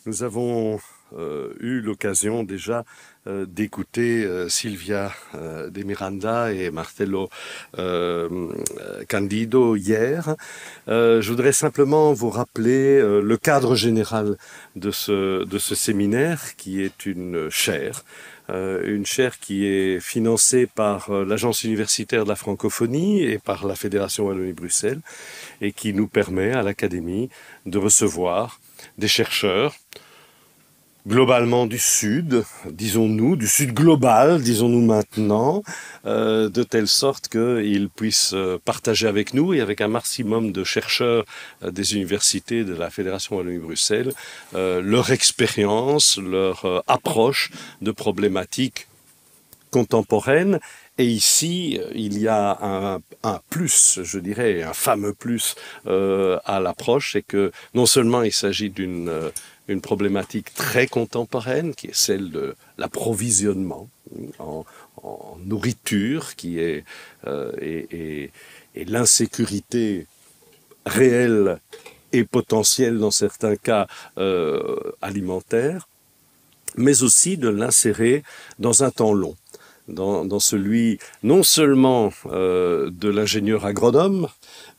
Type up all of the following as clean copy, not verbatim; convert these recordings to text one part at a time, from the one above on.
Nous avons eu l'occasion déjà d'écouter Silvia de Miranda et Marcelo Candido hier. Je voudrais simplement vous rappeler le cadre général de ce séminaire qui est une chaire qui est financée par l'Agence universitaire de la francophonie et par la Fédération Wallonie-Bruxelles et qui nous permet à l'Académie de recevoir des chercheurs globalement du Sud, disons-nous, du Sud global, disons-nous maintenant, de telle sorte qu'ils puissent partager avec nous et avec un maximum de chercheurs des universités de la Fédération Wallonie-Bruxelles leur expérience, leur approche de problématiques contemporaines. Et ici, il y a un plus, je dirais, un fameux plus à l'approche, c'est que non seulement il s'agit d'une problématique très contemporaine, qui est celle de l'approvisionnement en nourriture, qui est et l'insécurité réelle et potentielle dans certains cas alimentaire, mais aussi de l'insérer dans un temps long. Dans celui non seulement de l'ingénieur agronome,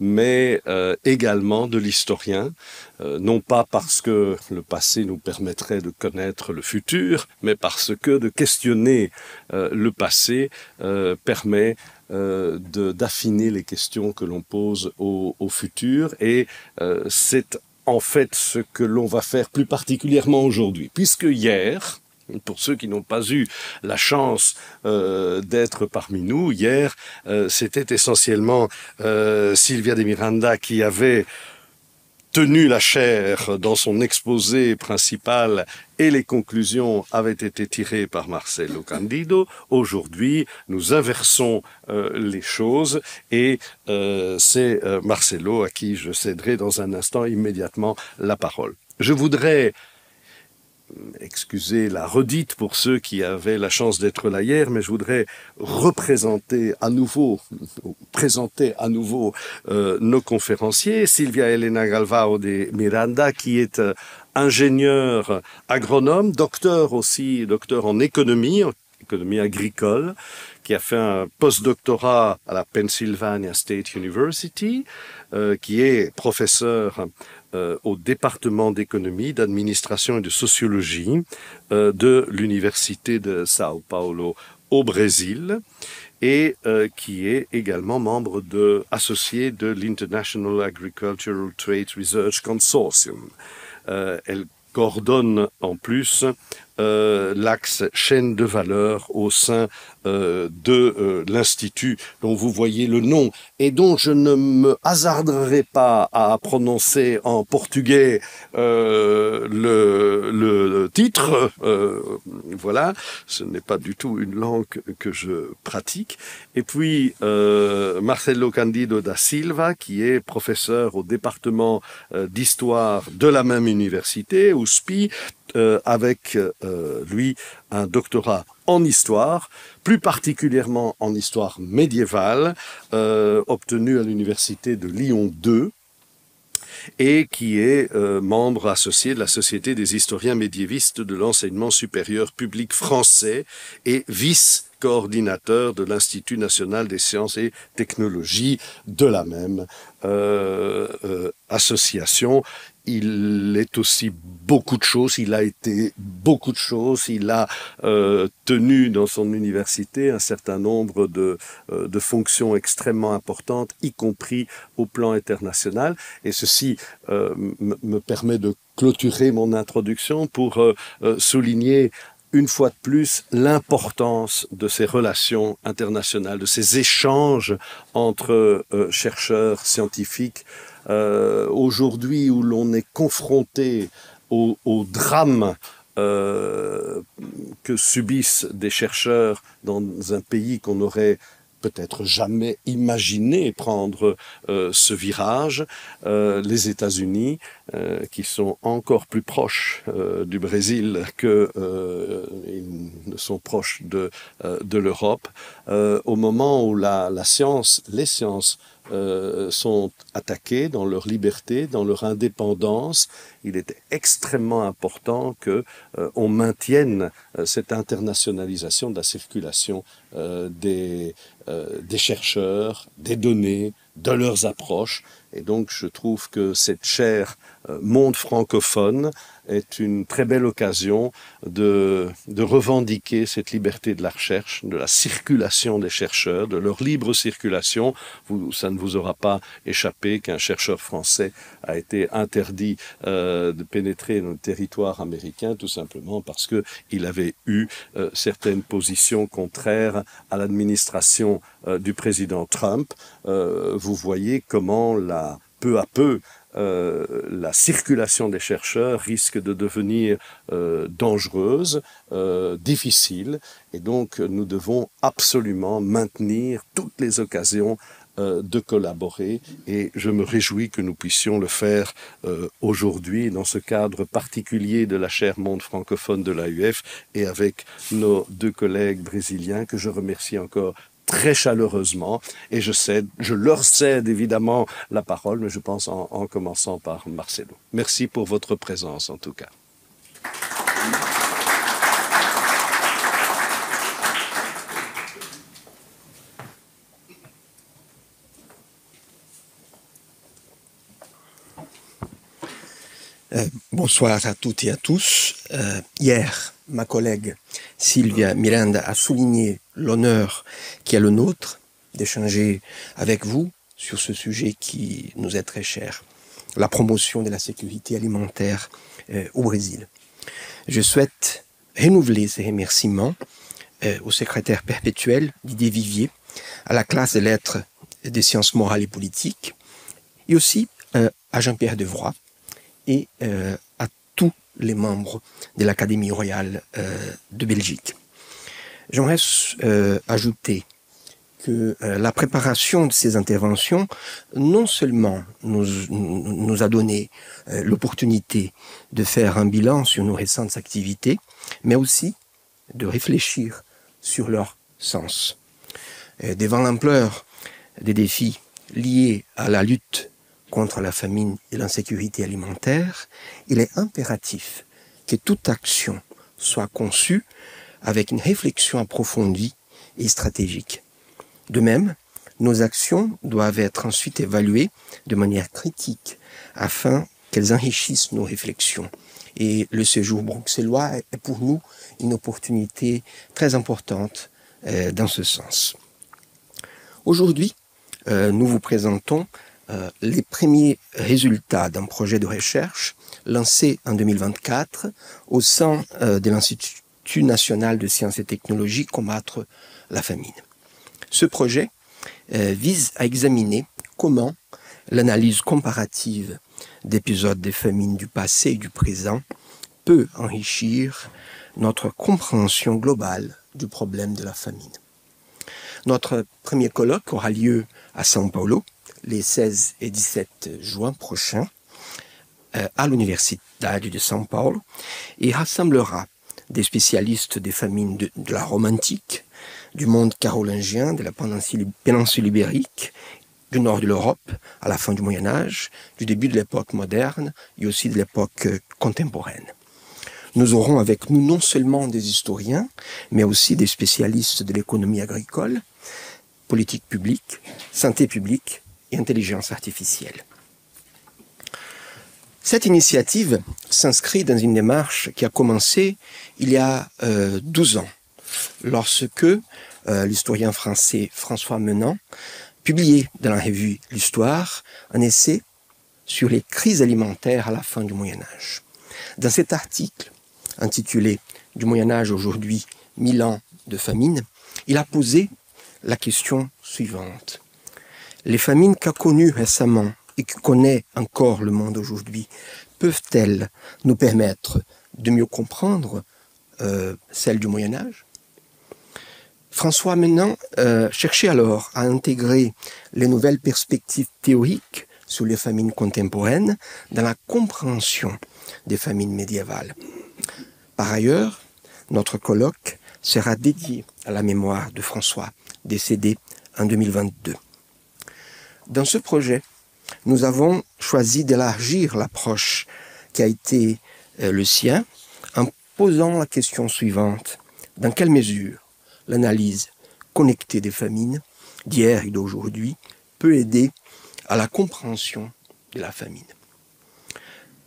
mais également de l'historien, non pas parce que le passé nous permettrait de connaître le futur, mais parce que de questionner le passé permet d'affiner les questions que l'on pose au futur, et c'est en fait ce que l'on va faire plus particulièrement aujourd'hui, puisque hier, pour ceux qui n'ont pas eu la chance d'être parmi nous, hier, c'était essentiellement Silvia de Miranda qui avait tenu la chaire dans son exposé principal et les conclusions avaient été tirées par Marcelo Candido. Aujourd'hui, nous inversons les choses et c'est Marcelo à qui je céderai dans un instant immédiatement la parole. Je voudrais excusez la redite pour ceux qui avaient la chance d'être là hier, mais je voudrais présenter à nouveau nos conférenciers. Silvia Helena Galvao de Miranda, qui est ingénieure agronome, docteur en économie agricole, qui a fait un postdoctorat à la Pennsylvania State University, qui est professeur au département d'économie, d'administration et de sociologie de l'université de Sao Paulo au Brésil, et qui est également membre associé de l'International Agricultural Trade Research Consortium. Elle coordonne en plus l'axe chaîne de valeur au sein de l'Institut dont vous voyez le nom et dont je ne me hasarderai pas à prononcer en portugais le titre. Voilà, ce n'est pas du tout une langue que je pratique. Et puis Marcelo Candido da Silva, qui est professeur au département d'histoire de la même université, USP, avec lui un doctorat en histoire, plus particulièrement en histoire médiévale, obtenu à l'université de Lyon 2, et qui est membre associé de la Société des historiens médiévistes de l'enseignement supérieur public français et vice-coordinateur de l'Institut national des sciences et technologies de la même association. Il est aussi beaucoup de choses, il a été beaucoup de choses, il a tenu dans son université un certain nombre de fonctions extrêmement importantes, y compris au plan international. Et ceci me permet de clôturer mon introduction pour souligner une fois de plus l'importance de ces relations internationales, de ces échanges entre chercheurs scientifiques. Aujourd'hui où l'on est confronté au drame que subissent des chercheurs dans un pays qu'on aurait peut-être jamais imaginé prendre ce virage, les États-Unis, qui sont encore plus proches du Brésil que ils ne sont proches de l'Europe, au moment où les sciences sont attaqués dans leur liberté, dans leur indépendance. Il est extrêmement important que on maintienne cette internationalisation de la circulation des chercheurs, des données, de leurs approches. Et donc, je trouve que cette chère monde francophone est une très belle occasion de revendiquer cette liberté de la recherche, de la circulation des chercheurs, de leur libre circulation. Ça ne vous aura pas échappé qu'un chercheur français a été interdit de pénétrer dans le territoire américain, tout simplement parce qu'il avait eu certaines positions contraires à l'administration du président Trump. Vous voyez comment peu à peu, la circulation des chercheurs risque de devenir dangereuse, difficile, et donc nous devons absolument maintenir toutes les occasions de collaborer, et je me réjouis que nous puissions le faire aujourd'hui dans ce cadre particulier de la chaire monde francophone de l'AUF et avec nos deux collègues brésiliens que je remercie encore très chaleureusement, et je leur cède évidemment la parole, mais je pense en commençant par Marcelo. Merci pour votre présence en tout cas. Bonsoir à toutes et à tous. Hier, ma collègue Sylvia Miranda a souligné l'honneur qui est le nôtre d'échanger avec vous sur ce sujet qui nous est très cher, la promotion de la sécurité alimentaire au Brésil. Je souhaite renouveler ces remerciements au secrétaire perpétuel Didier Vivier, à la classe de lettres des sciences morales et politiques, et aussi à Jean-Pierre Devroy, et à tous les membres de l'Académie royale de Belgique. J'aimerais ajouter que la préparation de ces interventions non seulement nous a donné l'opportunité de faire un bilan sur nos récentes activités, mais aussi de réfléchir sur leur sens. Devant l'ampleur des défis liés à la lutte contre la famine et l'insécurité alimentaire, il est impératif que toute action soit conçue avec une réflexion approfondie et stratégique. De même, nos actions doivent être ensuite évaluées de manière critique afin qu'elles enrichissent nos réflexions. Et le séjour bruxellois est pour nous une opportunité très importante dans ce sens. Aujourd'hui, nous vous présentons les premiers résultats d'un projet de recherche lancé en 2024 au sein de l'Institut national de sciences et technologies Combattre la famine. Ce projet vise à examiner comment l'analyse comparative d'épisodes de famine du passé et du présent peut enrichir notre compréhension globale du problème de la famine. Notre premier colloque aura lieu à São Paulo les 16 et 17 juin prochains à l'Université de São Paulo et rassemblera des spécialistes des famines de la Rome antique, du monde carolingien, de la péninsule ibérique, du nord de l'Europe à la fin du Moyen-Âge, du début de l'époque moderne et aussi de l'époque contemporaine. Nous aurons avec nous non seulement des historiens, mais aussi des spécialistes de l'économie agricole, politique publique, santé publique et intelligence artificielle. Cette initiative s'inscrit dans une démarche qui a commencé il y a 12 ans, lorsque l'historien français François Menant publiait dans la revue L'Histoire un essai sur les crises alimentaires à la fin du Moyen-Âge. Dans cet article, intitulé « Du Moyen-Âge aujourd'hui, 1000 ans de famine », il a posé la question suivante. Les famines qu'a connues récemment et que connaît encore le monde aujourd'hui, peuvent-elles nous permettre de mieux comprendre celles du Moyen-Âge ? François Menant cherchait alors à intégrer les nouvelles perspectives théoriques sur les famines contemporaines dans la compréhension des famines médiévales. Par ailleurs, notre colloque sera dédié à la mémoire de François, décédé en 2022. Dans ce projet, nous avons choisi d'élargir l'approche qui a été le sien en posant la question suivante. Dans quelle mesure l'analyse connectée des famines d'hier et d'aujourd'hui peut aider à la compréhension de la famine?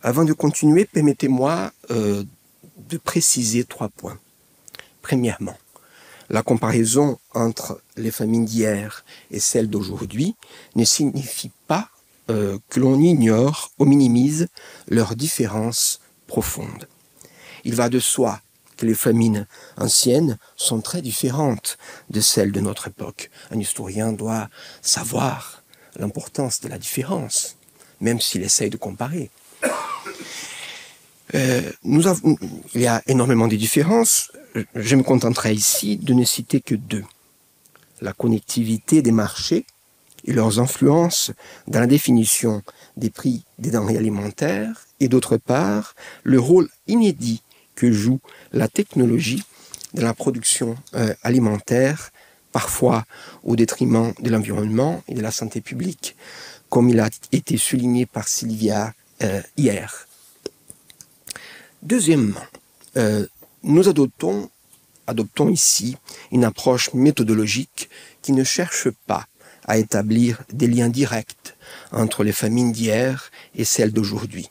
Avant de continuer, permettez-moi de préciser 3 points. Premièrement, la comparaison entre les famines d'hier et celles d'aujourd'hui ne signifie pas que l'on ignore ou minimise leurs différences profondes. Il va de soi que les famines anciennes sont très différentes de celles de notre époque. Un historien doit savoir l'importance de la différence, même s'il essaye de comparer. Il y a énormément de différences. Je me contenterai ici de ne citer que 2. La connectivité des marchés et leurs influences dans la définition des prix des denrées alimentaires, et d'autre part, le rôle inédit que joue la technologie dans la production alimentaire, parfois au détriment de l'environnement et de la santé publique, comme il a été souligné par Sylvia hier. Deuxièmement, nous adoptons ici une approche méthodologique qui ne cherche pas à établir des liens directs entre les famines d'hier et celles d'aujourd'hui.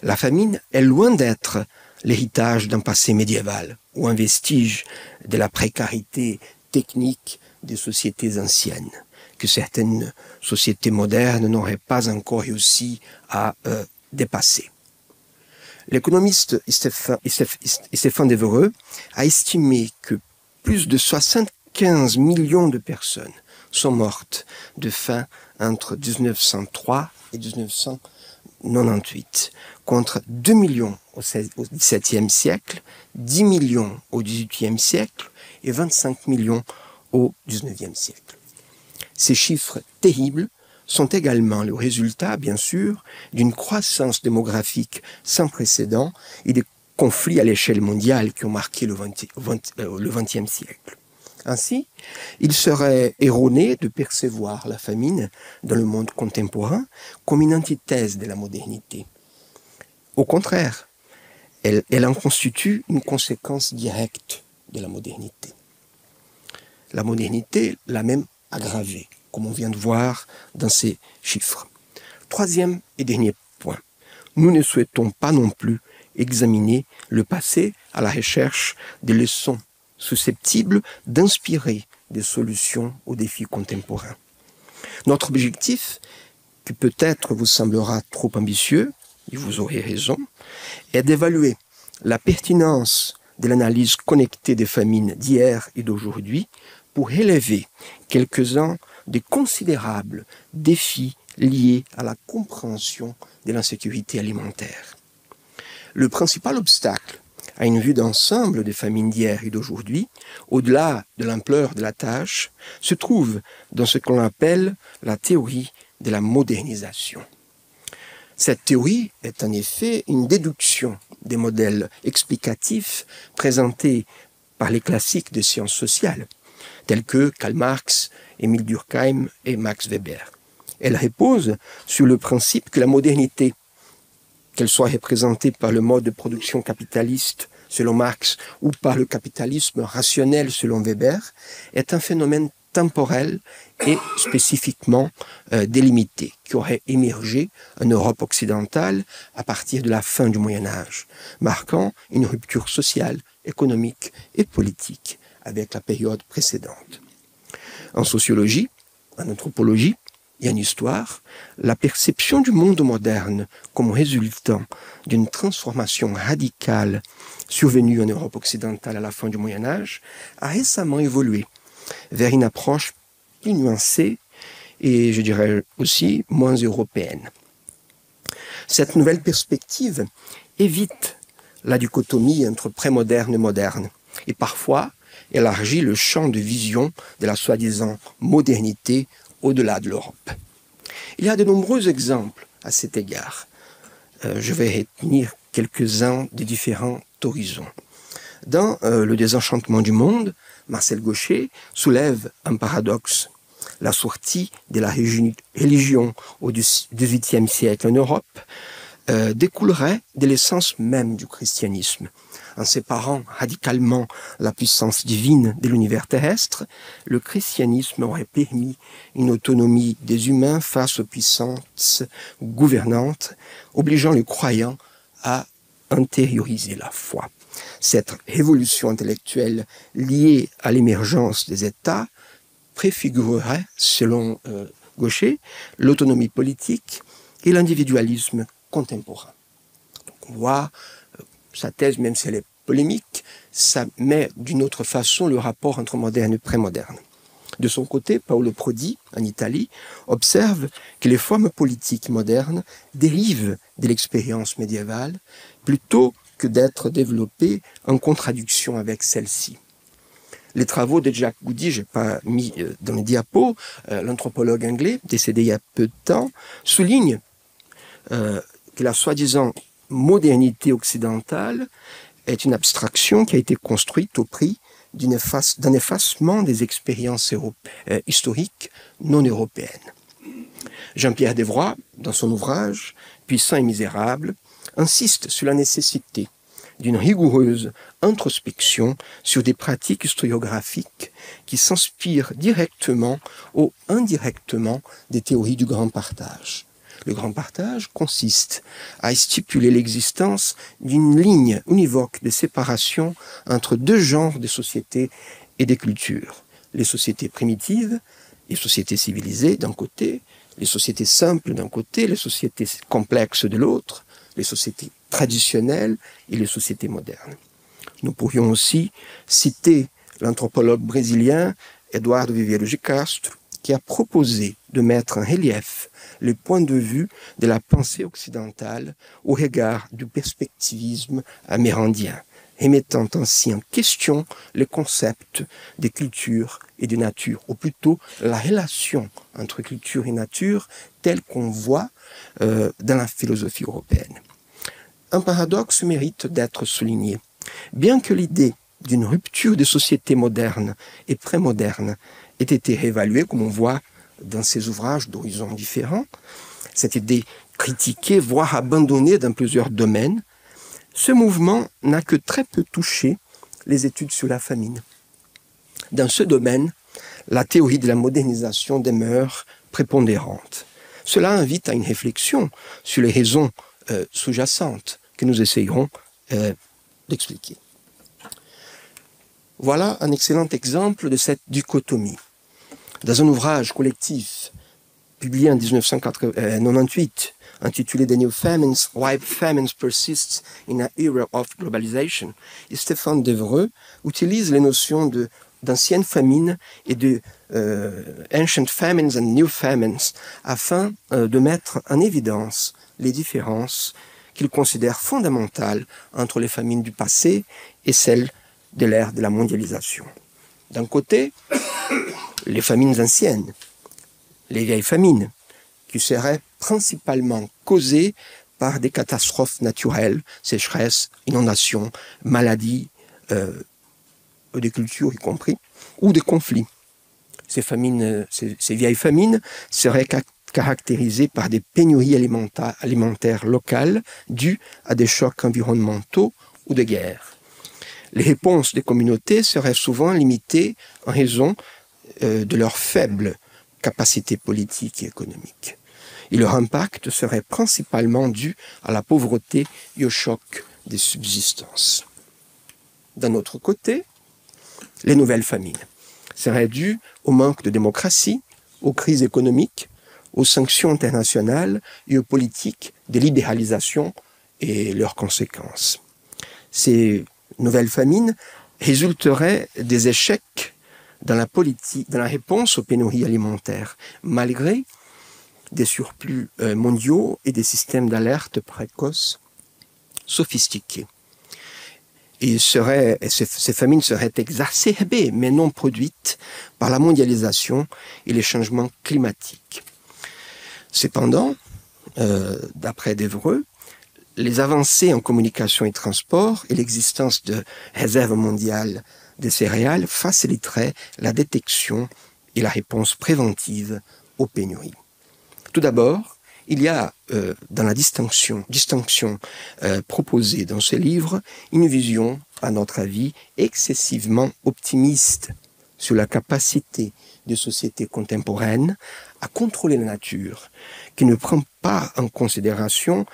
La famine est loin d'être l'héritage d'un passé médiéval ou un vestige de la précarité technique des sociétés anciennes, que certaines sociétés modernes n'auraient pas encore réussi à dépasser. L'économiste Stéphane Devereux a estimé que plus de 75 millions de personnes sont mortes de faim entre 1903 et 1998, contre 2 millions au XVIIe siècle, 10 millions au XVIIIe siècle et 25 millions au XIXe siècle. Ces chiffres terribles sont également le résultat, bien sûr, d'une croissance démographique sans précédent et des conflits à l'échelle mondiale qui ont marqué le XXe siècle. Ainsi, il serait erroné de percevoir la famine dans le monde contemporain comme une antithèse de la modernité. Au contraire, elle en constitue une conséquence directe de la modernité. La modernité l'a même aggravée, comme on vient de voir dans ces chiffres. Troisième et dernier point, nous ne souhaitons pas non plus examiner le passé à la recherche des leçons susceptibles d'inspirer des solutions aux défis contemporains. Notre objectif, qui peut-être vous semblera trop ambitieux, et vous aurez raison, est d'évaluer la pertinence de l'analyse connectée des famines d'hier et d'aujourd'hui pour relever quelques-uns des considérables défis liés à la compréhension de l'insécurité alimentaire. Le principal obstacle à une vue d'ensemble des famines d'hier et d'aujourd'hui, au-delà de l'ampleur de la tâche, se trouve dans ce qu'on appelle la théorie de la modernisation. Cette théorie est en effet une déduction des modèles explicatifs présentés par les classiques des sciences sociales, tels que Karl Marx, Émile Durkheim et Max Weber. Elle repose sur le principe que la modernité, qu'elle soit représentée par le mode de production capitaliste selon Marx ou par le capitalisme rationnel selon Weber, est un phénomène temporel et spécifiquement délimité, qui aurait émergé en Europe occidentale à partir de la fin du Moyen Âge, marquant une rupture sociale, économique et politique avec la période précédente. En sociologie, en anthropologie et en histoire, la perception du monde moderne comme résultant d'une transformation radicale survenue en Europe occidentale à la fin du Moyen Âge a récemment évolué vers une approche plus nuancée et, je dirais aussi, moins européenne. Cette nouvelle perspective évite la dichotomie entre prémoderne et moderne et parfois élargit le champ de vision de la soi-disant modernité au-delà de l'Europe. Il y a de nombreux exemples à cet égard. Je vais retenir quelques-uns des différents horizons. Dans Le désenchantement du monde, Marcel Gauchet soulève un paradoxe. la sortie de la religion au XVIIIe siècle en Europe découlerait de l'essence même du christianisme. En séparant radicalement la puissance divine de l'univers terrestre, le christianisme aurait permis une autonomie des humains face aux puissances gouvernantes, obligeant le croyant à intérioriser la foi. Cette révolution intellectuelle liée à l'émergence des États préfigurerait, selon Gaucher, l'autonomie politique et l'individualisme contemporain. Donc on voit sa thèse, même si elle est polémique, ça met d'une autre façon le rapport entre moderne et prémoderne. De son côté, Paolo Prodi, en Italie, observe que les formes politiques modernes dérivent de l'expérience médiévale plutôt que d'être développées en contradiction avec celle-ci. Les travaux de Jack Goody, je n'ai pas mis dans les diapos, l'anthropologue anglais, décédé il y a peu de temps, souligne que la soi-disant modernité occidentale est une abstraction qui a été construite au prix d'un effacement des expériences historiques non européennes. Jean-Pierre Devroy, dans son ouvrage « Puissant et misérable », insiste sur la nécessité d'une rigoureuse introspection sur des pratiques historiographiques qui s'inspirent directement ou indirectement des théories du grand partage. Le grand partage consiste à stipuler l'existence d'une ligne univoque de séparation entre deux genres de sociétés et de cultures. Les sociétés primitives, les sociétés civilisées d'un côté, les sociétés simples d'un côté, les sociétés complexes de l'autre, les sociétés traditionnelles et les sociétés modernes. Nous pourrions aussi citer l'anthropologue brésilien Eduardo Viveiros de Castro, qui a proposé de mettre en relief le point de vue de la pensée occidentale au regard du perspectivisme amérindien, remettant ainsi en question le concept de culture et de nature, ou plutôt la relation entre culture et nature telle qu'on voit dans la philosophie européenne. Un paradoxe mérite d'être souligné. Bien que l'idée d'une rupture des sociétés modernes et prémodernes ait été réévaluée, comme on voit dans ces ouvrages d'horizons différents, cette idée critiquée, voire abandonnée dans plusieurs domaines, ce mouvement n'a que très peu touché les études sur la famine. Dans ce domaine, la théorie de la modernisation demeure prépondérante. Cela invite à une réflexion sur les raisons sous-jacentes que nous essayerons d'expliquer. Voilà un excellent exemple de cette dichotomie. Dans un ouvrage collectif publié en 1998, intitulé The New Famines, Why Famines Persist in an Era of Globalization, et Stéphane Devereux utilise les notions d'anciennes famines et de Ancient Famines and New Famines afin de mettre en évidence les différences qu'il considère fondamentales entre les famines du passé et celles de l'ère de la mondialisation. D'un côté, les famines anciennes, les vieilles famines, qui seraient principalement causées par des catastrophes naturelles, sécheresse, inondations, maladies, des cultures y compris, ou des conflits. Ces vieilles famines seraient caractérisées par des pénuries alimentaires locales dues à des chocs environnementaux ou de guerre. Les réponses des communautés seraient souvent limitées en raison de leur faible capacité politique et économique. Et leur impact serait principalement dû à la pauvreté et au choc des subsistances. D'un autre côté, les nouvelles famines seraient dues au manque de démocratie, aux crises économiques, aux sanctions internationales et aux politiques de libéralisation et leurs conséquences. Ces nouvelles famines résulteraient des échecs dans la réponse aux pénuries alimentaires, malgré des surplus mondiaux et des systèmes d'alerte précoces sophistiqués. Et ces famines seraient exacerbées, mais non produites par la mondialisation et les changements climatiques. Cependant, d'après Devereux, les avancées en communication et transport et l'existence de réserves mondiales de céréales faciliteraient la détection et la réponse préventive aux pénuries. Tout d'abord, il y a dans la distinction proposée dans ce livre une vision, à notre avis, excessivement optimiste sur la capacité des sociétés contemporaines à contrôler la nature, qui ne prend pas en considération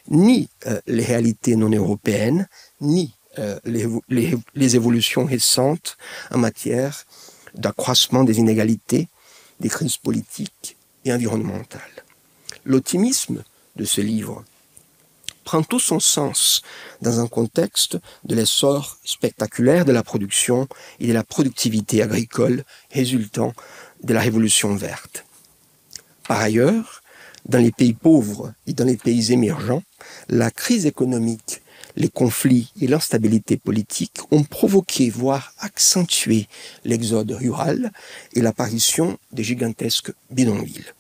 ni les réalités non européennes, ni les évolutions récentes en matière d'accroissement des inégalités, des crises politiques et environnementales. L'optimisme de ce livre prend tout son sens dans un contexte de l'essor spectaculaire de la production et de la productivité agricole résultant de la révolution verte. Par ailleurs, dans les pays pauvres et dans les pays émergents, la crise économique, les conflits et l'instabilité politique ont provoqué, voire accentué, l'exode rural et l'apparition des gigantesques bidonvilles.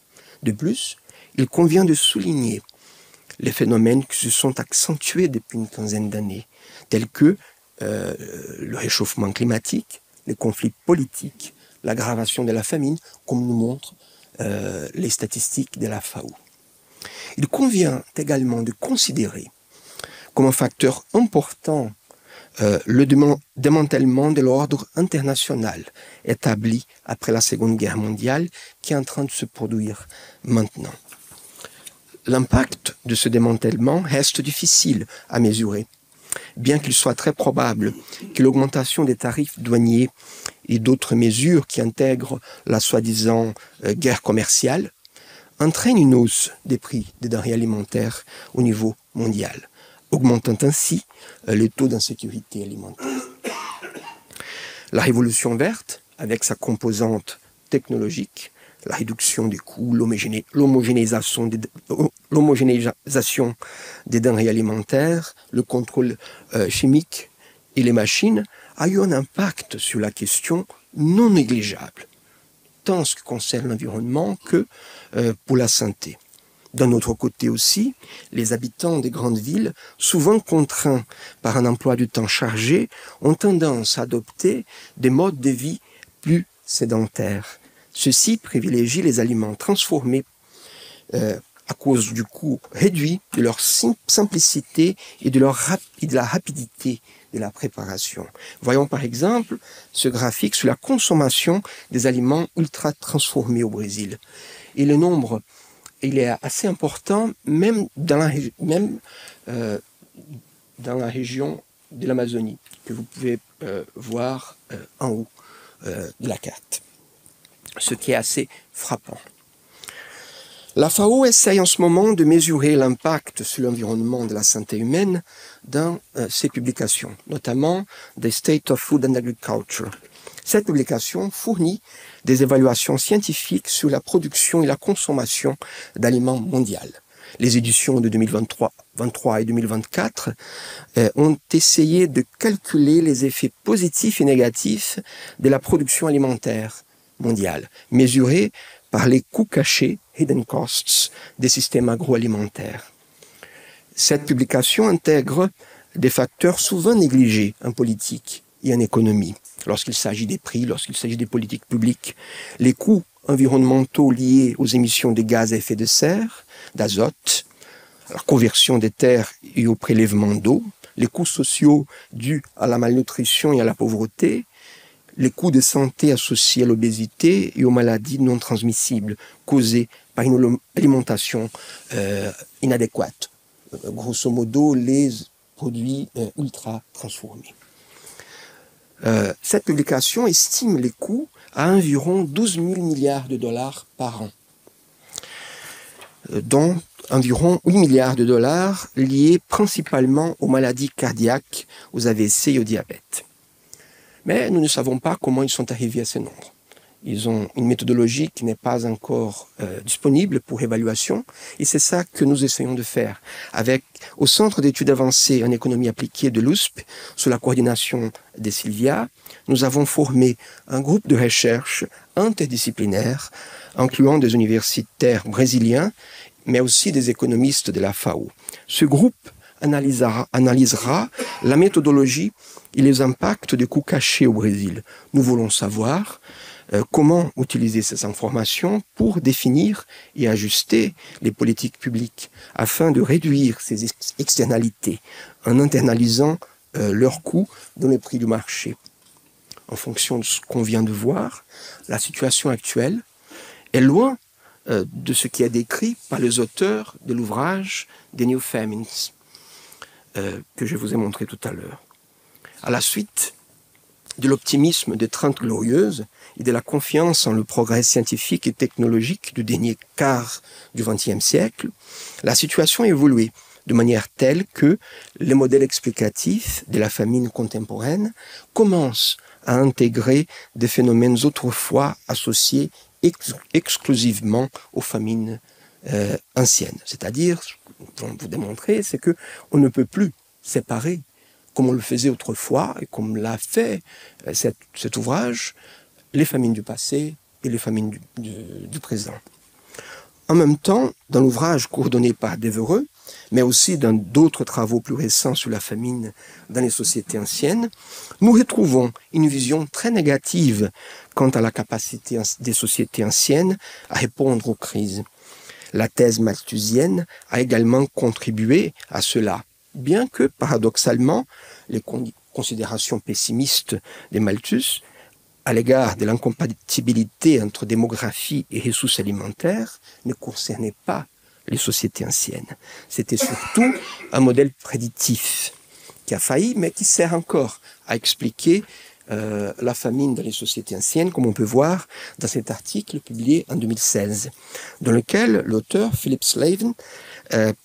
De plus, il convient de souligner les phénomènes qui se sont accentués depuis une quinzaine d'années, tels que le réchauffement climatique, les conflits politiques, l'aggravation de la famine, comme nous montrent les statistiques de la FAO. Il convient également de considérer comme un facteur important le démantèlement de l'ordre international établi après la Seconde Guerre mondiale qui est en train de se produire maintenant. L'impact de ce démantèlement reste difficile à mesurer, bien qu'il soit très probable que l'augmentation des tarifs douaniers et d'autres mesures qui intègrent la soi-disant guerre commerciale entraînent une hausse des prix des denrées alimentaires au niveau mondial, augmentant ainsi les taux d'insécurité alimentaire. La révolution verte, avec sa composante technologique, la réduction des coûts, l'homogénéisation des denrées alimentaires, le contrôle chimique et les machines, a eu un impact sur la question non négligeable, tant en ce qui concerne l'environnement que pour la santé. D'un autre côté aussi, les habitants des grandes villes, souvent contraints par un emploi du temps chargé, ont tendance à adopter des modes de vie plus sédentaires. Ceux-ci privilégient les aliments transformés à cause du coût réduit, de leur simplicité et de la rapidité de la préparation. Voyons par exemple ce graphique sur la consommation des aliments ultra transformés au Brésil. Et le nombre, il est assez important, même dans la région de l'Amazonie, que vous pouvez voir en haut de la carte. Ce qui est assez frappant. La FAO essaye en ce moment de mesurer l'impact sur l'environnement de la santé humaine dans ses publications, notamment The State of Food and Agriculture. Cette publication fournit des évaluations scientifiques sur la production et la consommation d'aliments mondiaux. Les éditions de 2023 et 2024 ont essayé de calculer les effets positifs et négatifs de la production alimentaire mondiale, mesurés par les coûts cachés, hidden costs, des systèmes agroalimentaires. Cette publication intègre des facteurs souvent négligés en politique et en économie, lorsqu'il s'agit des prix, lorsqu'il s'agit des politiques publiques. Les coûts environnementaux liés aux émissions de gaz à effet de serre, d'azote, à la conversion des terres et au prélèvement d'eau, les coûts sociaux dus à la malnutrition et à la pauvreté, les coûts de santé associés à l'obésité et aux maladies non transmissibles causées par une alimentation inadéquate. Grosso modo, les produits ultra transformés. Cette publication estime les coûts à environ 12 000 milliards de dollars par an, dont environ 8 milliards de dollars liés principalement aux maladies cardiaques, aux AVC et au diabète. Mais nous ne savons pas comment ils sont arrivés à ce nombre. Ils ont une méthodologie qui n'est pas encore disponible pour évaluation, et c'est ça que nous essayons de faire. Au Centre d'études avancées en économie appliquée de l'USP, sous la coordination de Sylvia, nous avons formé un groupe de recherche interdisciplinaire, incluant des universitaires brésiliens, mais aussi des économistes de la FAO. Ce groupe analysera la méthodologie et les impacts des coûts cachés au Brésil. Nous voulons savoir comment utiliser ces informations pour définir et ajuster les politiques publiques afin de réduire ces externalités en internalisant leurs coûts dans les prix du marché. En fonction de ce qu'on vient de voir, la situation actuelle est loin de ce qui est décrit par les auteurs de l'ouvrage des New Famines que je vous ai montré tout à l'heure. À la suite de l'optimisme des 30 Glorieuses et de la confiance en le progrès scientifique et technologique du dernier quart du XXe siècle, la situation a évolué de manière telle que les modèles explicatifs de la famine contemporaine commencent à intégrer des phénomènes autrefois associés exclusivement aux famines anciennes. C'est-à-dire, ce que vous démontrer, c'est qu'on ne peut plus séparer, comme on le faisait autrefois et comme l'a fait cet ouvrage, les famines du passé et les famines du présent. En même temps, dans l'ouvrage coordonné par Devereux, mais aussi dans d'autres travaux plus récents sur la famine dans les sociétés anciennes, nous retrouvons une vision très négative quant à la capacité des sociétés anciennes à répondre aux crises. La thèse malthusienne a également contribué à cela, bien que, paradoxalement, les considérations pessimistes de Malthus à l'égard de l'incompatibilité entre démographie et ressources alimentaires ne concernaient pas les sociétés anciennes. C'était surtout un modèle prédictif qui a failli, mais qui sert encore à expliquer la famine dans les sociétés anciennes, comme on peut voir dans cet article publié en 2016, dans lequel l'auteur Philip Slavin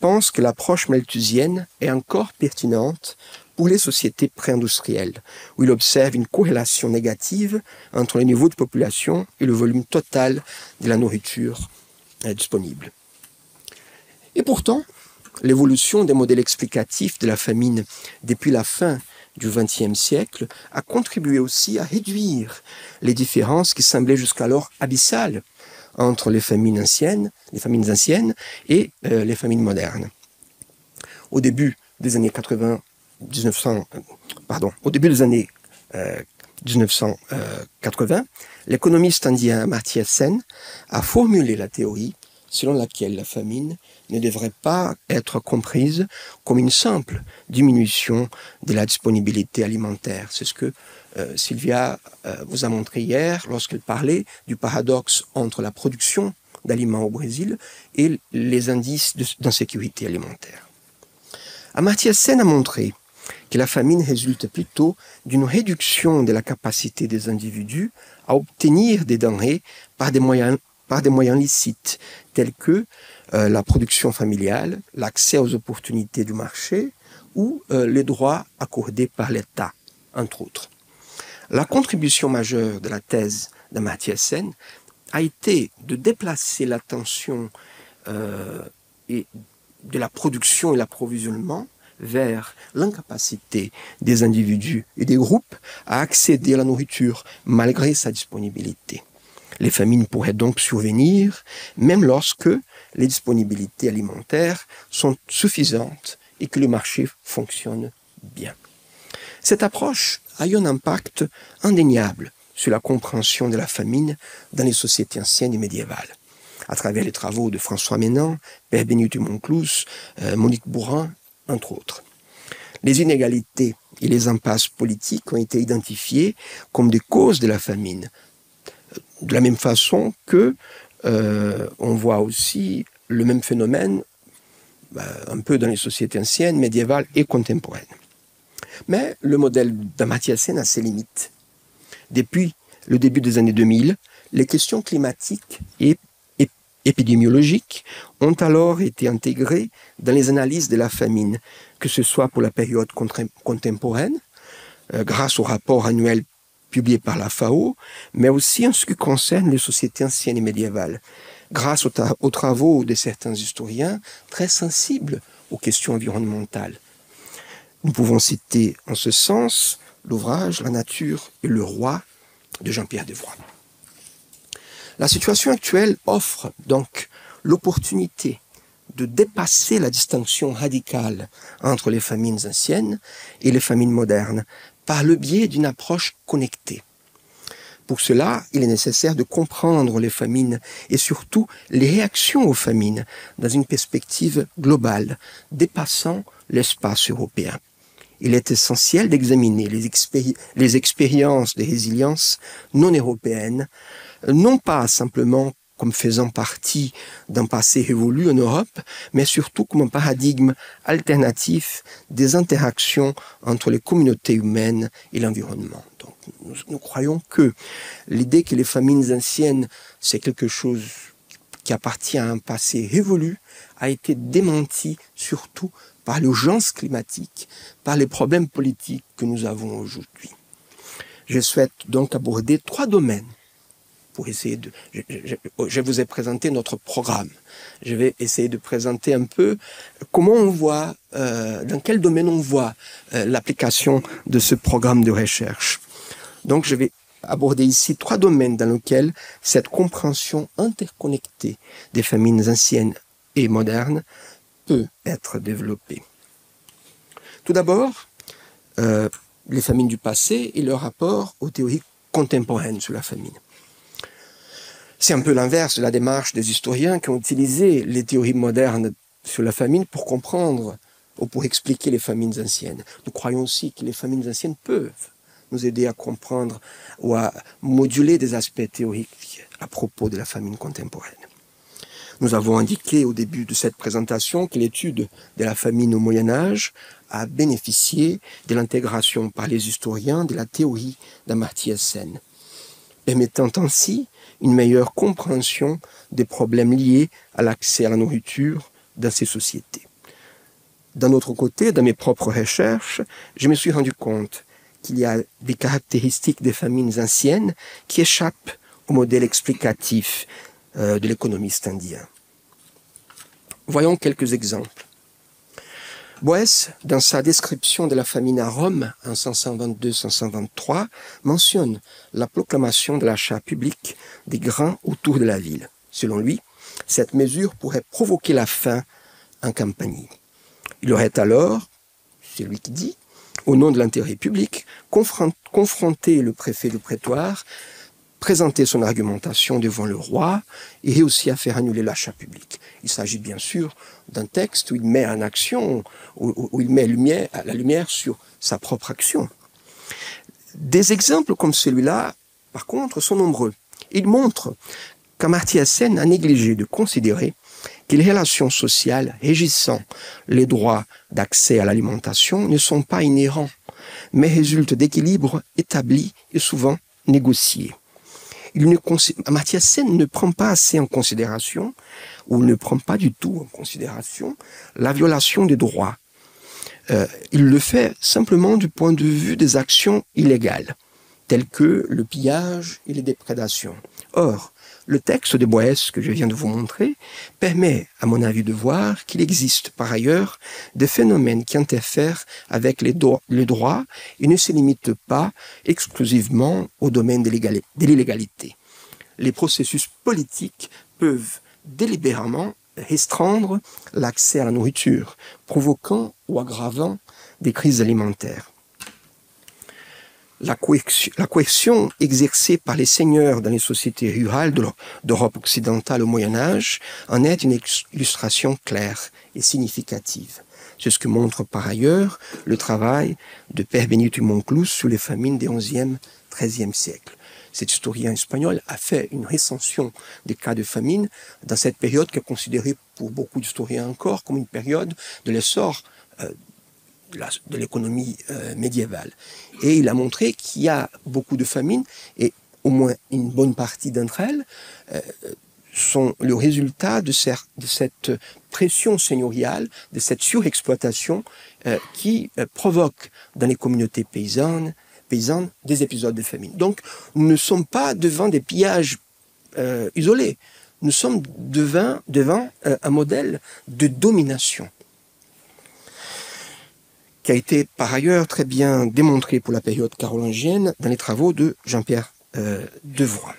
pense que l'approche malthusienne est encore pertinente pour les sociétés pré-industrielles, où il observe une corrélation négative entre le niveau de population et le volume total de la nourriture disponible. Et pourtant, l'évolution des modèles explicatifs de la famine depuis la fin du XXe siècle a contribué aussi à réduire les différences qui semblaient jusqu'alors abyssales entre les famines anciennes et les famines modernes. Au début des années 1980, l'économiste indien Amartya Sen a formulé la théorie selon laquelle la famine ne devrait pas être comprise comme une simple diminution de la disponibilité alimentaire. C'est ce que Sylvia vous a montré hier lorsqu'elle parlait du paradoxe entre la production d'aliments au Brésil et les indices d'insécurité alimentaire. Amartya Sen a montré que la famine résulte plutôt d'une réduction de la capacité des individus à obtenir des denrées par des moyens licites, tels que la production familiale, l'accès aux opportunités du marché ou les droits accordés par l'État, entre autres. La contribution majeure de la thèse d'Amartya Sen a été de déplacer l'attention de la production et l'approvisionnement vers l'incapacité des individus et des groupes à accéder à la nourriture malgré sa disponibilité. Les famines pourraient donc survenir même lorsque les disponibilités alimentaires sont suffisantes et que le marché fonctionne bien. Cette approche a eu un impact indéniable sur la compréhension de la famine dans les sociétés anciennes et médiévales, à travers les travaux de François Menand, Père Bénite Monclous, Monique Bourrin, entre autres. Les inégalités et les impasses politiques ont été identifiées comme des causes de la famine, de la même façon que on voit aussi le même phénomène un peu dans les sociétés anciennes, médiévales et contemporaines. Mais le modèle d'Amartya Sen a ses limites. Depuis le début des années 2000, les questions climatiques et épidémiologiques ont alors été intégrées dans les analyses de la famine, que ce soit pour la période contemporaine, grâce au rapport annuel publié par la FAO, mais aussi en ce qui concerne les sociétés anciennes et médiévales, grâce aux travaux de certains historiens très sensibles aux questions environnementales. Nous pouvons citer en ce sens l'ouvrage « La nature et le roi » de Jean-Pierre Devroy. La situation actuelle offre donc l'opportunité de dépasser la distinction radicale entre les famines anciennes et les famines modernes par le biais d'une approche connectée. Pour cela, il est nécessaire de comprendre les famines et surtout les réactions aux famines dans une perspective globale, dépassant l'espace européen. Il est essentiel d'examiner les expériences de résilience non européennes, non pas simplement comme faisant partie d'un passé révolu en Europe, mais surtout comme un paradigme alternatif des interactions entre les communautés humaines et l'environnement. Donc, nous croyons que l'idée que les famines anciennes, c'est quelque chose qui appartient à un passé révolu, a été démentie surtout par l'urgence climatique, par les problèmes politiques que nous avons aujourd'hui. Je souhaite donc aborder 3 domaines. Pour essayer de, je vous ai présenté notre programme. Je vais essayer de présenter un peu comment on voit, dans quel domaine on voit l'application de ce programme de recherche. Donc je vais aborder ici 3 domaines dans lesquels cette compréhension interconnectée des famines anciennes et modernes peut être développée. Tout d'abord, les famines du passé et leur rapport aux théories contemporaines sur la famine. C'est un peu l'inverse de la démarche des historiens qui ont utilisé les théories modernes sur la famine pour comprendre ou pour expliquer les famines anciennes. Nous croyons aussi que les famines anciennes peuvent nous aider à comprendre ou à moduler des aspects théoriques à propos de la famine contemporaine. Nous avons indiqué au début de cette présentation que l'étude de la famine au Moyen-Âge a bénéficié de l'intégration par les historiens de la théorie d'Amartya Sen, permettant ainsi une meilleure compréhension des problèmes liés à l'accès à la nourriture dans ces sociétés. D'un autre côté, dans mes propres recherches, je me suis rendu compte qu'il y a des caractéristiques des famines anciennes qui échappent au modèle explicatif de l'économiste indien. Voyons quelques exemples. Boès, dans sa description de la famine à Rome en 522-523, mentionne la proclamation de l'achat public des grains autour de la ville. Selon lui, cette mesure pourrait provoquer la faim en Campanie. Il aurait alors, c'est lui qui dit, au nom de l'intérêt public, confronté le préfet du prétoire, présenter son argumentation devant le roi et réussi à faire annuler l'achat public. Il s'agit bien sûr d'un texte où il met en action, où il met la lumière sur sa propre action. Des exemples comme celui-là, par contre, sont nombreux. Ils montrent qu'Amartya Sen a négligé de considérer que les relations sociales régissant les droits d'accès à l'alimentation ne sont pas inhérents, mais résultent d'équilibres établis et souvent négociés. Amartya Sen ne prend pas assez en considération, ou ne prend pas du tout en considération, la violation des droits. Il le fait simplement du point de vue des actions illégales, telles que le pillage et les déprédations. Or, le texte de Boès que je viens de vous montrer permet, à mon avis, de voir qu'il existe par ailleurs des phénomènes qui interfèrent avec les droits et ne se limitent pas exclusivement au domaine de l'illégalité. Les processus politiques peuvent délibérément restreindre l'accès à la nourriture, provoquant ou aggravant des crises alimentaires. La coercion exercée par les seigneurs dans les sociétés rurales d'Europe occidentale au Moyen-Âge en est une illustration claire et significative. C'est ce que montre par ailleurs le travail de Père Benito Monclús sur les famines des XIe, XIIIe siècles. Cet historien espagnol a fait une recension des cas de famine dans cette période qui est considérée pour beaucoup d'historiens encore comme une période de l'essor de l'économie médiévale. Et il a montré qu'il y a beaucoup de famines, et au moins une bonne partie d'entre elles sont le résultat de cette pression seigneuriale, de cette surexploitation qui provoque dans les communautés paysannes des épisodes de famine. Donc, nous ne sommes pas devant des pillages isolés. Nous sommes devant un modèle de domination qui a été par ailleurs très bien démontré pour la période carolingienne dans les travaux de Jean-Pierre Devroy.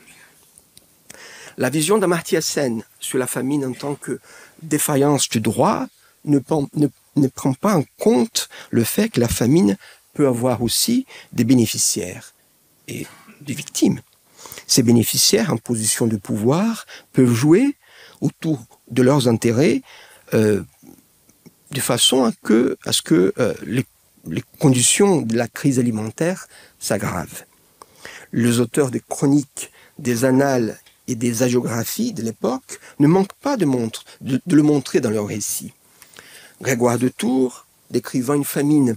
La vision d'Amartya Sen sur la famine en tant que défaillance du droit ne prend pas en compte le fait que la famine peut avoir aussi des bénéficiaires et des victimes. Ces bénéficiaires en position de pouvoir peuvent jouer autour de leurs intérêts de façon à ce que les conditions de la crise alimentaire s'aggravent. Les auteurs des chroniques, des annales et des hagiographies de l'époque ne manquent pas de le montrer dans leurs récits. Grégoire de Tours, décrivant une famine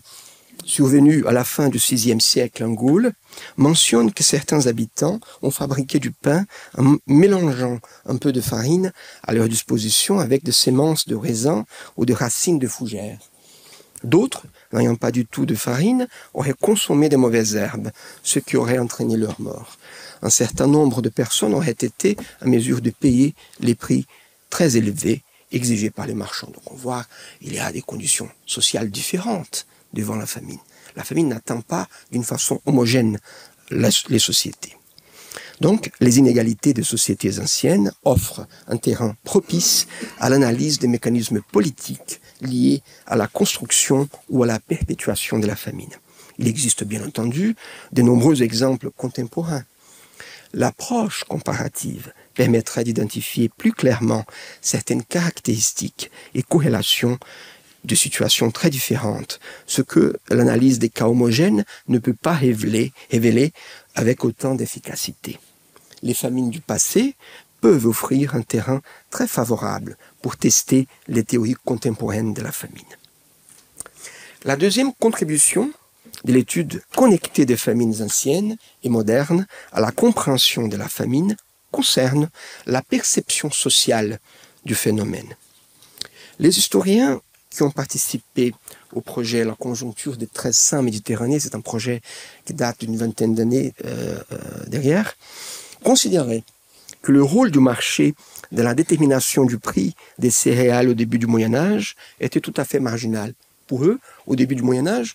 survenue à la fin du VIe siècle en Gaule, mentionne que certains habitants ont fabriqué du pain en mélangeant un peu de farine à leur disposition avec des semences de raisin ou de racines de fougères. D'autres, n'ayant pas du tout de farine, auraient consommé des mauvaises herbes, ce qui aurait entraîné leur mort. Un certain nombre de personnes auraient été à mesure de payer les prix très élevés exigés par les marchands. Donc on voit qu'il y a des conditions sociales différentes devant la famine. La famine n'atteint pas d'une façon homogène les sociétés. Donc, les inégalités des sociétés anciennes offrent un terrain propice à l'analyse des mécanismes politiques liés à la construction ou à la perpétuation de la famine. Il existe bien entendu de nombreux exemples contemporains. L'approche comparative permettrait d'identifier plus clairement certaines caractéristiques et corrélations de situations très différentes, ce que l'analyse des cas homogènes ne peut pas révéler avec autant d'efficacité. Les famines du passé peuvent offrir un terrain très favorable pour tester les théories contemporaines de la famine. La deuxième contribution de l'étude connectée des famines anciennes et modernes à la compréhension de la famine concerne la perception sociale du phénomène. Les historiens qui ont participé au projet La conjoncture des 13 saints Méditerranée, c'est un projet qui date d'une vingtaine d'années derrière, considéraient que le rôle du marché dans la détermination du prix des céréales au début du Moyen-Âge était tout à fait marginal. Pour eux, au début du Moyen-Âge,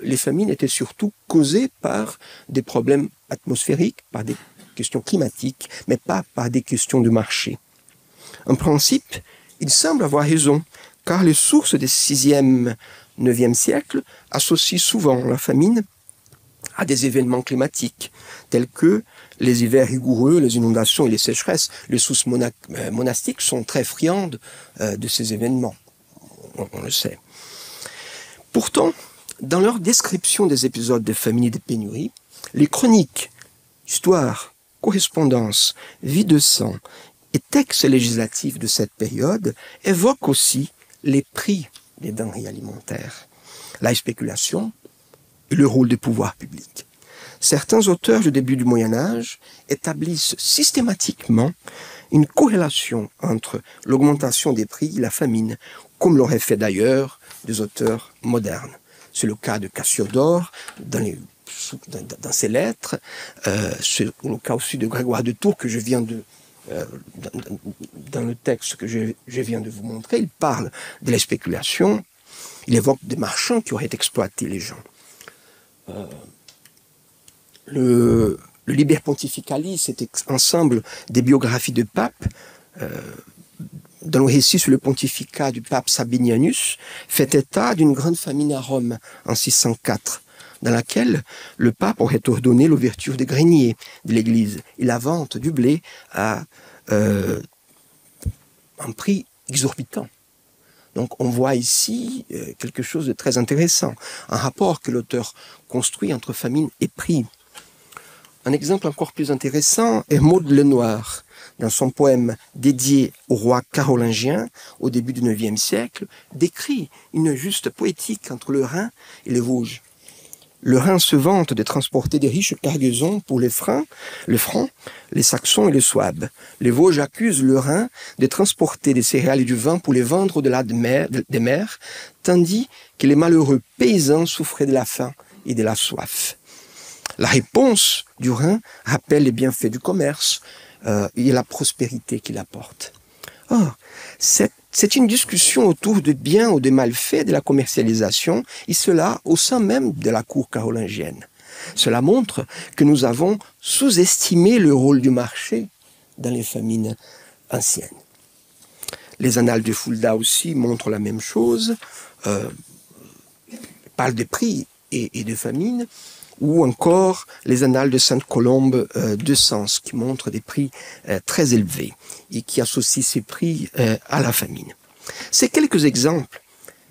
les famines étaient surtout causées par des problèmes atmosphériques, par des questions climatiques, mais pas par des questions de marché. En principe, il semble avoir raison, car les sources des 6e, 9e siècles associent souvent la famine à des événements climatiques, tels que les hivers rigoureux, les inondations et les sécheresses. Les sources monastiques sont très friandes de ces événements, on le sait. Pourtant, dans leur description des épisodes de famine et de pénurie, les chroniques, histoires, correspondances, vie de sang et textes législatifs de cette période évoquent aussi les prix des denrées alimentaires, la spéculation et le rôle des pouvoirs publics. Certains auteurs du début du Moyen-Âge établissent systématiquement une corrélation entre l'augmentation des prix et la famine, comme l'auraient fait d'ailleurs des auteurs modernes. C'est le cas de Cassiodore dans ses lettres, c'est le cas aussi de Grégoire de Tours que je viens de dans le texte que je viens de vous montrer. Il parle de la spéculation, il évoque des marchands qui auraient exploité les gens. Le Liber Pontificalis, cet ensemble des biographies de papes, dans le récit sur le pontificat du pape Sabinianus, fait état d'une grande famine à Rome en 604, dans laquelle le pape aurait ordonné l'ouverture des greniers de l'église et la vente du blé à un prix exorbitant. Donc on voit ici quelque chose de très intéressant, un rapport que l'auteur construit entre famine et prix. Un exemple encore plus intéressant est Maud Lenoir, dans son poème dédié au roi carolingien au début du IXe siècle, décrit une juste poétique entre le Rhin et les Vosges. Le Rhin se vante de transporter des riches cargaisons pour les Francs, les Saxons et les Souabes. Les Vosges accusent le Rhin de transporter des céréales et du vin pour les vendre au-delà des mers, tandis que les malheureux paysans souffraient de la faim et de la soif. La réponse du Rhin rappelle les bienfaits du commerce et la prospérité qu'il apporte. Or, c'est une discussion autour de biens ou de malfaits de la commercialisation, et cela au sein même de la cour carolingienne. Cela montre que nous avons sous-estimé le rôle du marché dans les famines anciennes. Les annales de Fulda aussi montrent la même chose, parlent de prix et de famine, ou encore les annales de Sainte-Colombe de Sens, qui montrent des prix très élevés et qui associent ces prix à la famine. Ces quelques exemples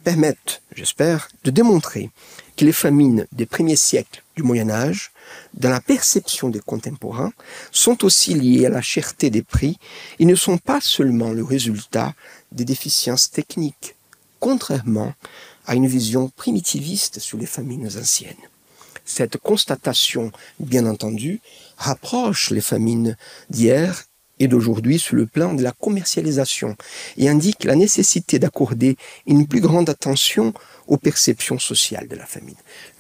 permettent, j'espère, de démontrer que les famines des premiers siècles du Moyen-Âge, dans la perception des contemporains, sont aussi liées à la cherté des prix et ne sont pas seulement le résultat des déficiences techniques, contrairement à une vision primitiviste sur les famines anciennes. Cette constatation, bien entendu, rapproche les famines d'hier et d'aujourd'hui sur le plan de la commercialisation et indique la nécessité d'accorder une plus grande attention aux perceptions sociales de la famine.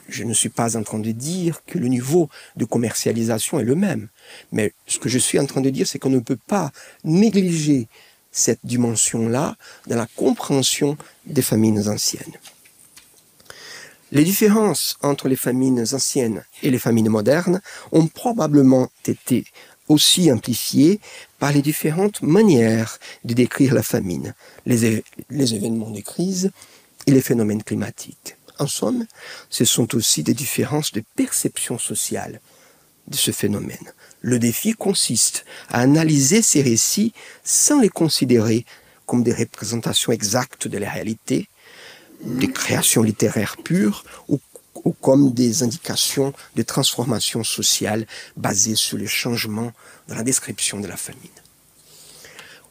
Je ne suis pas en train de dire que le niveau de commercialisation est le même, mais ce que je suis en train de dire, c'est qu'on ne peut pas négliger cette dimension-là dans la compréhension des famines anciennes. Les différences entre les famines anciennes et les famines modernes ont probablement été aussi amplifiées par les différentes manières de décrire la famine, les événements de crise et les phénomènes climatiques. En somme, ce sont aussi des différences de perception sociale de ce phénomène. Le défi consiste à analyser ces récits sans les considérer comme des représentations exactes de la réalité, des créations littéraires pures ou comme des indications de transformation sociale basées sur les changements dans la description de la famine.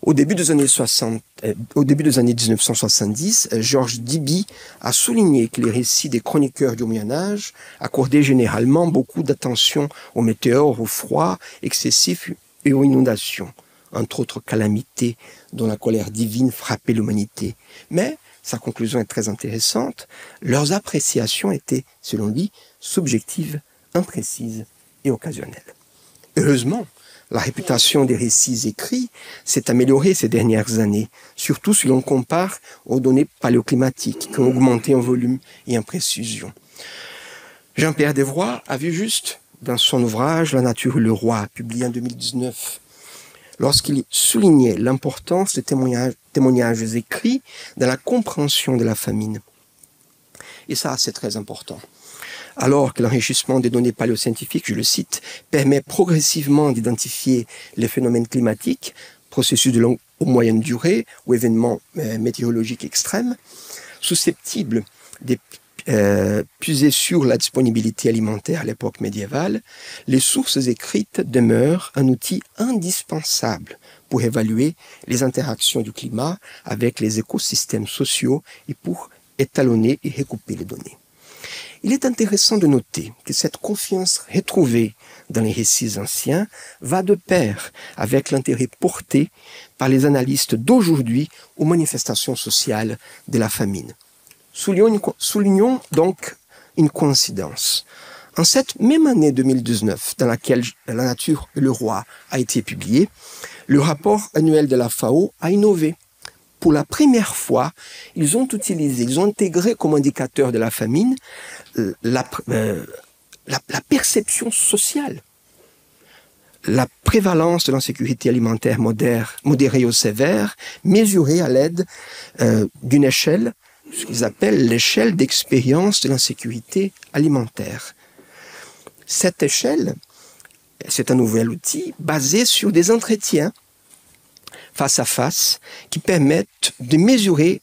Au début des années 1970, Georges Diby a souligné que les récits des chroniqueurs du Moyen-Âge accordaient généralement beaucoup d'attention aux météores, au froid excessif et aux inondations, entre autres calamités dont la colère divine frappait l'humanité. Mais sa conclusion est très intéressante. Leurs appréciations étaient, selon lui, subjectives, imprécises et occasionnelles. Heureusement, la réputation des récits écrits s'est améliorée ces dernières années, surtout si l'on compare aux données paléoclimatiques qui ont augmenté en volume et en précision. Jean-Pierre Devroy a vu juste dans son ouvrage « La nature et le roi », publié en 2019, lorsqu'il soulignait l'importance des témoignages écrits dans la compréhension de la famine. Et ça, c'est très important. Alors que l'enrichissement des données paléoscientifiques, je le cite, permet progressivement d'identifier les phénomènes climatiques, processus de longue ou moyenne durée ou événements météorologiques extrêmes, susceptibles de puiser sur la disponibilité alimentaire à l'époque médiévale, les sources écrites demeurent un outil indispensable pour évaluer les interactions du climat avec les écosystèmes sociaux et pour étalonner et recouper les données. Il est intéressant de noter que cette confiance retrouvée dans les récits anciens va de pair avec l'intérêt porté par les analystes d'aujourd'hui aux manifestations sociales de la famine. Soulignons donc une coïncidence. En cette même année 2019, dans laquelle La nature et le roi a été publié, le rapport annuel de la FAO a innové. Pour la première fois, ils ont intégré comme indicateur de la famine la perception sociale, la prévalence de l'insécurité alimentaire modérée ou sévère, mesurée à l'aide d'une échelle, ce qu'ils appellent l'échelle d'expérience de l'insécurité alimentaire. Cette échelle, c'est un nouvel outil basé sur des entretiens face à face qui permettent de mesurer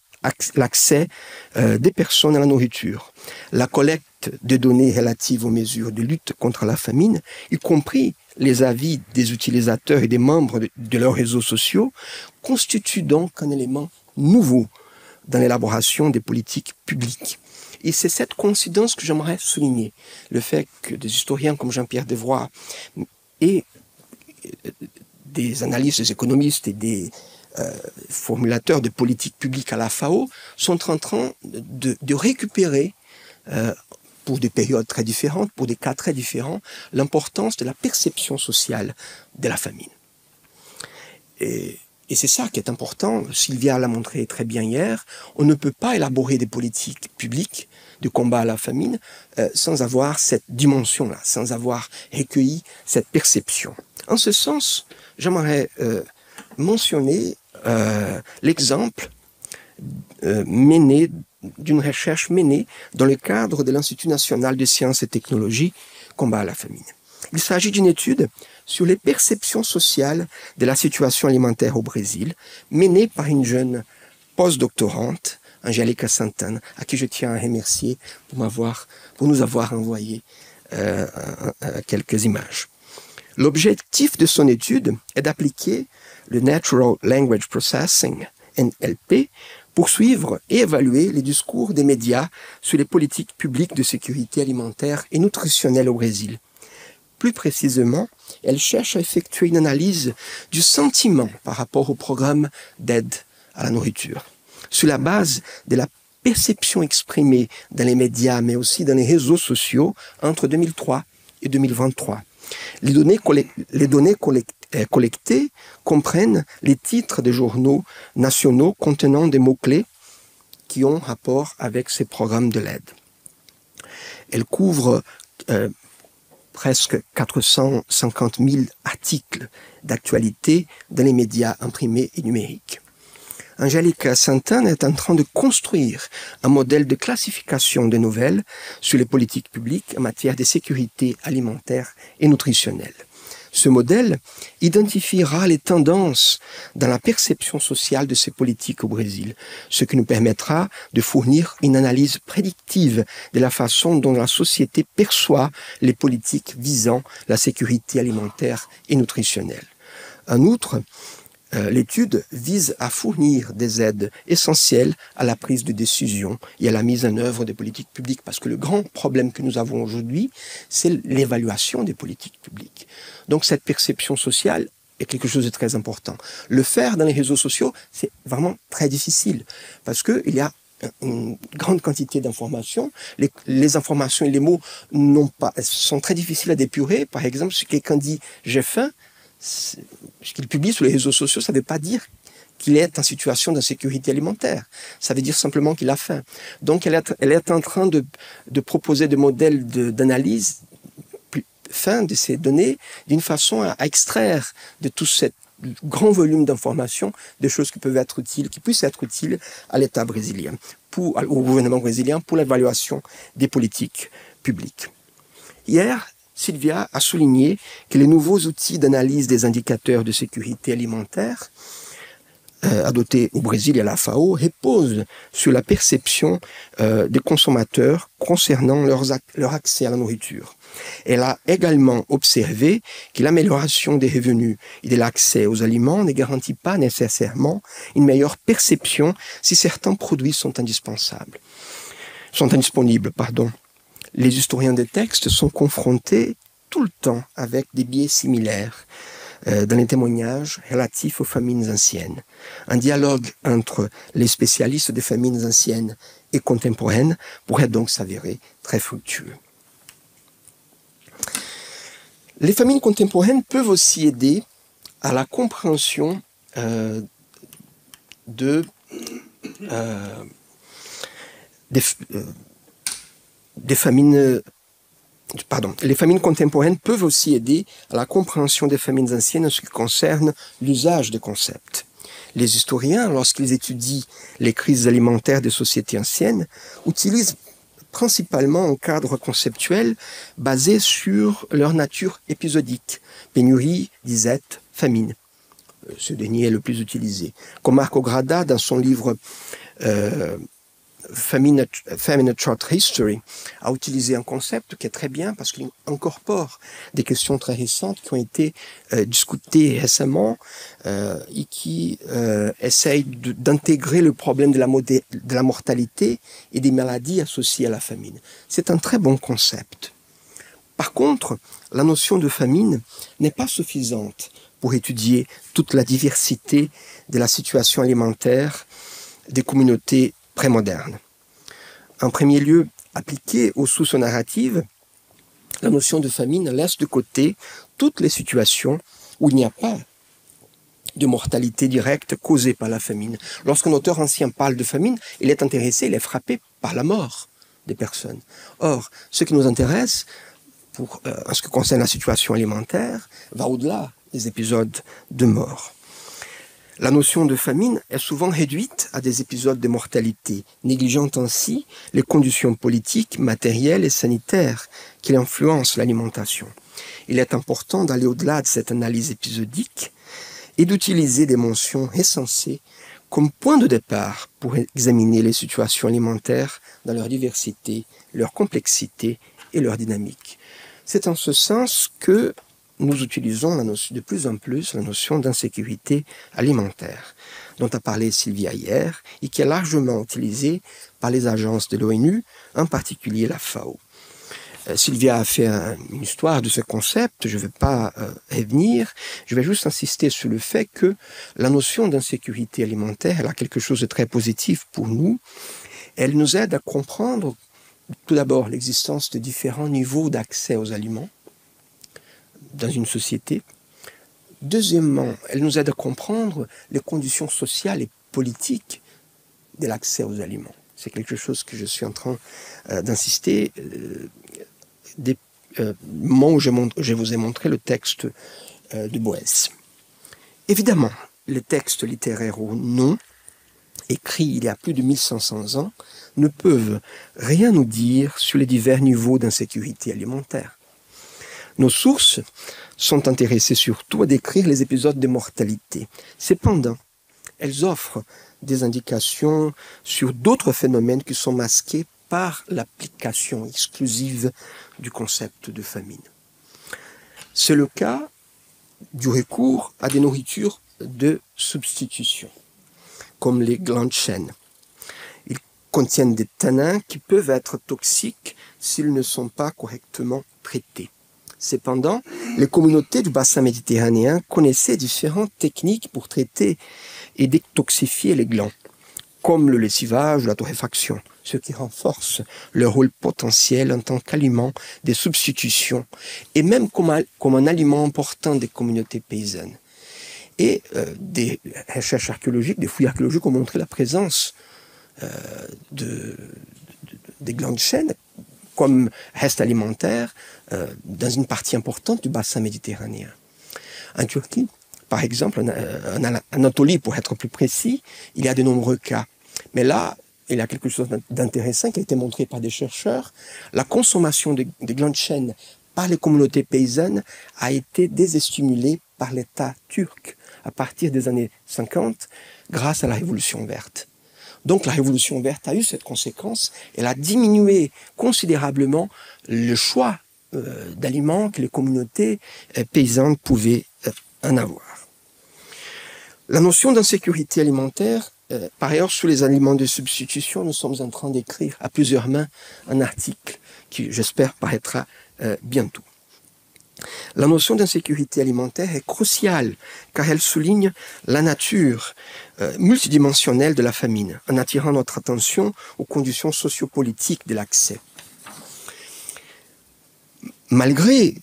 l'accès des personnes à la nourriture. La collecte de données relatives aux mesures de lutte contre la famine, y compris les avis des utilisateurs et des membres de leurs réseaux sociaux, constitue donc un élément nouveau dans l'élaboration des politiques publiques. Et c'est cette coïncidence que j'aimerais souligner. Le fait que des historiens comme Jean-Pierre Devroy et des analystes, des économistes et des formulateurs de politiques publiques à la FAO sont en train de récupérer, pour des périodes très différentes, pour des cas très différents, l'importance de la perception sociale de la famine. Et et c'est ça qui est important, Sylvia l'a montré très bien hier, on ne peut pas élaborer des politiques publiques de combat à la famine sans avoir cette dimension-là, sans avoir recueilli cette perception. En ce sens, j'aimerais mentionner l'exemple d'une recherche menée dans le cadre de l'Institut national de sciences et technologies combat à la famine. Il s'agit d'une étude sur les perceptions sociales de la situation alimentaire au Brésil, menée par une jeune postdoctorante, Angélica Santana, à qui je tiens à remercier pour nous avoir envoyé quelques images. L'objectif de son étude est d'appliquer le Natural Language Processing, NLP, pour suivre et évaluer les discours des médias sur les politiques publiques de sécurité alimentaire et nutritionnelle au Brésil. Plus précisément, elle cherche à effectuer une analyse du sentiment par rapport au programme d'aide à la nourriture, sur la base de la perception exprimée dans les médias, mais aussi dans les réseaux sociaux entre 2003 et 2023. Les données collectées comprennent les titres des journaux nationaux contenant des mots-clés qui ont rapport avec ces programmes de l'aide. Elle couvre presque 450 000 articles d'actualité dans les médias imprimés et numériques. Angélica Santana est en train de construire un modèle de classification des nouvelles sur les politiques publiques en matière de sécurité alimentaire et nutritionnelle. Ce modèle identifiera les tendances dans la perception sociale de ces politiques au Brésil, ce qui nous permettra de fournir une analyse prédictive de la façon dont la société perçoit les politiques visant la sécurité alimentaire et nutritionnelle. En outre, l'étude vise à fournir des aides essentielles à la prise de décision et à la mise en œuvre des politiques publiques, parce que le grand problème que nous avons aujourd'hui, c'est l'évaluation des politiques publiques. Donc cette perception sociale est quelque chose de très important. Le faire dans les réseaux sociaux, c'est vraiment très difficile, parce qu'il y a une grande quantité d'informations. Les informations et les mots sont très difficiles à dépurer. Par exemple, si quelqu'un dit « j'ai faim », ce qu'il publie sur les réseaux sociaux, ça ne veut pas dire qu'il est en situation d'insécurité alimentaire. Ça veut dire simplement qu'il a faim. Donc elle est en train de proposer des modèles d'analyse fin de ces données d'une façon à extraire de tout ce grand volume d'informations des choses qui peuvent être utiles, qui puissent être utiles à l'État brésilien, au gouvernement brésilien pour l'évaluation des politiques publiques. Hier, Sylvia a souligné que les nouveaux outils d'analyse des indicateurs de sécurité alimentaire adoptés au Brésil et à la FAO reposent sur la perception des consommateurs concernant leur accès à la nourriture. Elle a également observé que l'amélioration des revenus et de l'accès aux aliments ne garantit pas nécessairement une meilleure perception si certains produits sont indisponibles. Les historiens des textes sont confrontés tout le temps avec des biais similaires dans les témoignages relatifs aux famines anciennes. Un dialogue entre les spécialistes des famines anciennes et contemporaines pourrait donc s'avérer très fructueux. Les famines contemporaines peuvent aussi aider à la compréhension des famines. Les famines contemporaines peuvent aussi aider à la compréhension des famines anciennes en ce qui concerne l'usage des concepts. Les historiens, lorsqu'ils étudient les crises alimentaires des sociétés anciennes, utilisent principalement un cadre conceptuel basé sur leur nature épisodique, pénurie, disette, famine. Ce dernier est le plus utilisé. Comme Marco Grada, dans son livre Famine A Short History, a utilisé un concept qui est très bien parce qu'il incorpore des questions très récentes qui ont été discutées récemment et qui essayent d'intégrer le problème de la mortalité et des maladies associées à la famine. C'est un très bon concept. Par contre, la notion de famine n'est pas suffisante pour étudier toute la diversité de la situation alimentaire des communautés prémoderne. En premier lieu, appliquée aux sources narratives, la notion de famine laisse de côté toutes les situations où il n'y a pas de mortalité directe causée par la famine. Lorsqu'un auteur ancien parle de famine, il est intéressé, il est frappé par la mort des personnes. Or, ce qui nous intéresse, en ce qui concerne la situation alimentaire, va au-delà des épisodes de mort. La notion de famine est souvent réduite à des épisodes de mortalité, négligeant ainsi les conditions politiques, matérielles et sanitaires qui influencent l'alimentation. Il est important d'aller au-delà de cette analyse épisodique et d'utiliser des mentions recensées comme point de départ pour examiner les situations alimentaires dans leur diversité, leur complexité et leur dynamique. C'est en ce sens que nous utilisons de plus en plus la notion d'insécurité alimentaire, dont a parlé Sylvia hier, et qui est largement utilisée par les agences de l'ONU, en particulier la FAO. Sylvia a fait une histoire de ce concept, je ne vais pas revenir, je vais juste insister sur le fait que la notion d'insécurité alimentaire, elle a quelque chose de très positif pour nous. Elle nous aide à comprendre tout d'abord l'existence de différents niveaux d'accès aux aliments dans une société. Deuxièmement, elle nous aide à comprendre les conditions sociales et politiques de l'accès aux aliments. C'est quelque chose que je suis en train d'insister des moments où je vous ai montré le texte de Boès. Évidemment, les textes littéraires ou non, écrits il y a plus de 1500 ans, ne peuvent rien nous dire sur les divers niveaux d'insécurité alimentaire. Nos sources sont intéressées surtout à décrire les épisodes de mortalité. Cependant, elles offrent des indications sur d'autres phénomènes qui sont masqués par l'application exclusive du concept de famine. C'est le cas du recours à des nourritures de substitution, comme les glands de chêne. Ils contiennent des tanins qui peuvent être toxiques s'ils ne sont pas correctement traités. Cependant, les communautés du bassin méditerranéen connaissaient différentes techniques pour traiter et détoxifier les glands, comme le lessivage ou la torréfaction, ce qui renforce leur rôle potentiel en tant qu'aliment des substitutions et même comme un aliment important des communautés paysannes. Et des recherches archéologiques, des fouilles archéologiques ont montré la présence des glands de chêne comme reste alimentaire dans une partie importante du bassin méditerranéen. En Turquie, par exemple, en Anatolie, pour être plus précis, il y a de nombreux cas. Mais là, il y a quelque chose d'intéressant qui a été montré par des chercheurs. La consommation des glands de chêne par les communautés paysannes a été désestimulée par l'État turc à partir des années 50 grâce à la Révolution verte. Donc la Révolution verte a eu cette conséquence, elle a diminué considérablement le choix d'aliments que les communautés paysannes pouvaient en avoir. La notion d'insécurité alimentaire, par ailleurs, sous les aliments de substitution, nous sommes en train d'écrire à plusieurs mains un article qui, j'espère, paraîtra bientôt. La notion d'insécurité alimentaire est cruciale car elle souligne la nature multidimensionnelle de la famine en attirant notre attention aux conditions sociopolitiques de l'accès. Malgré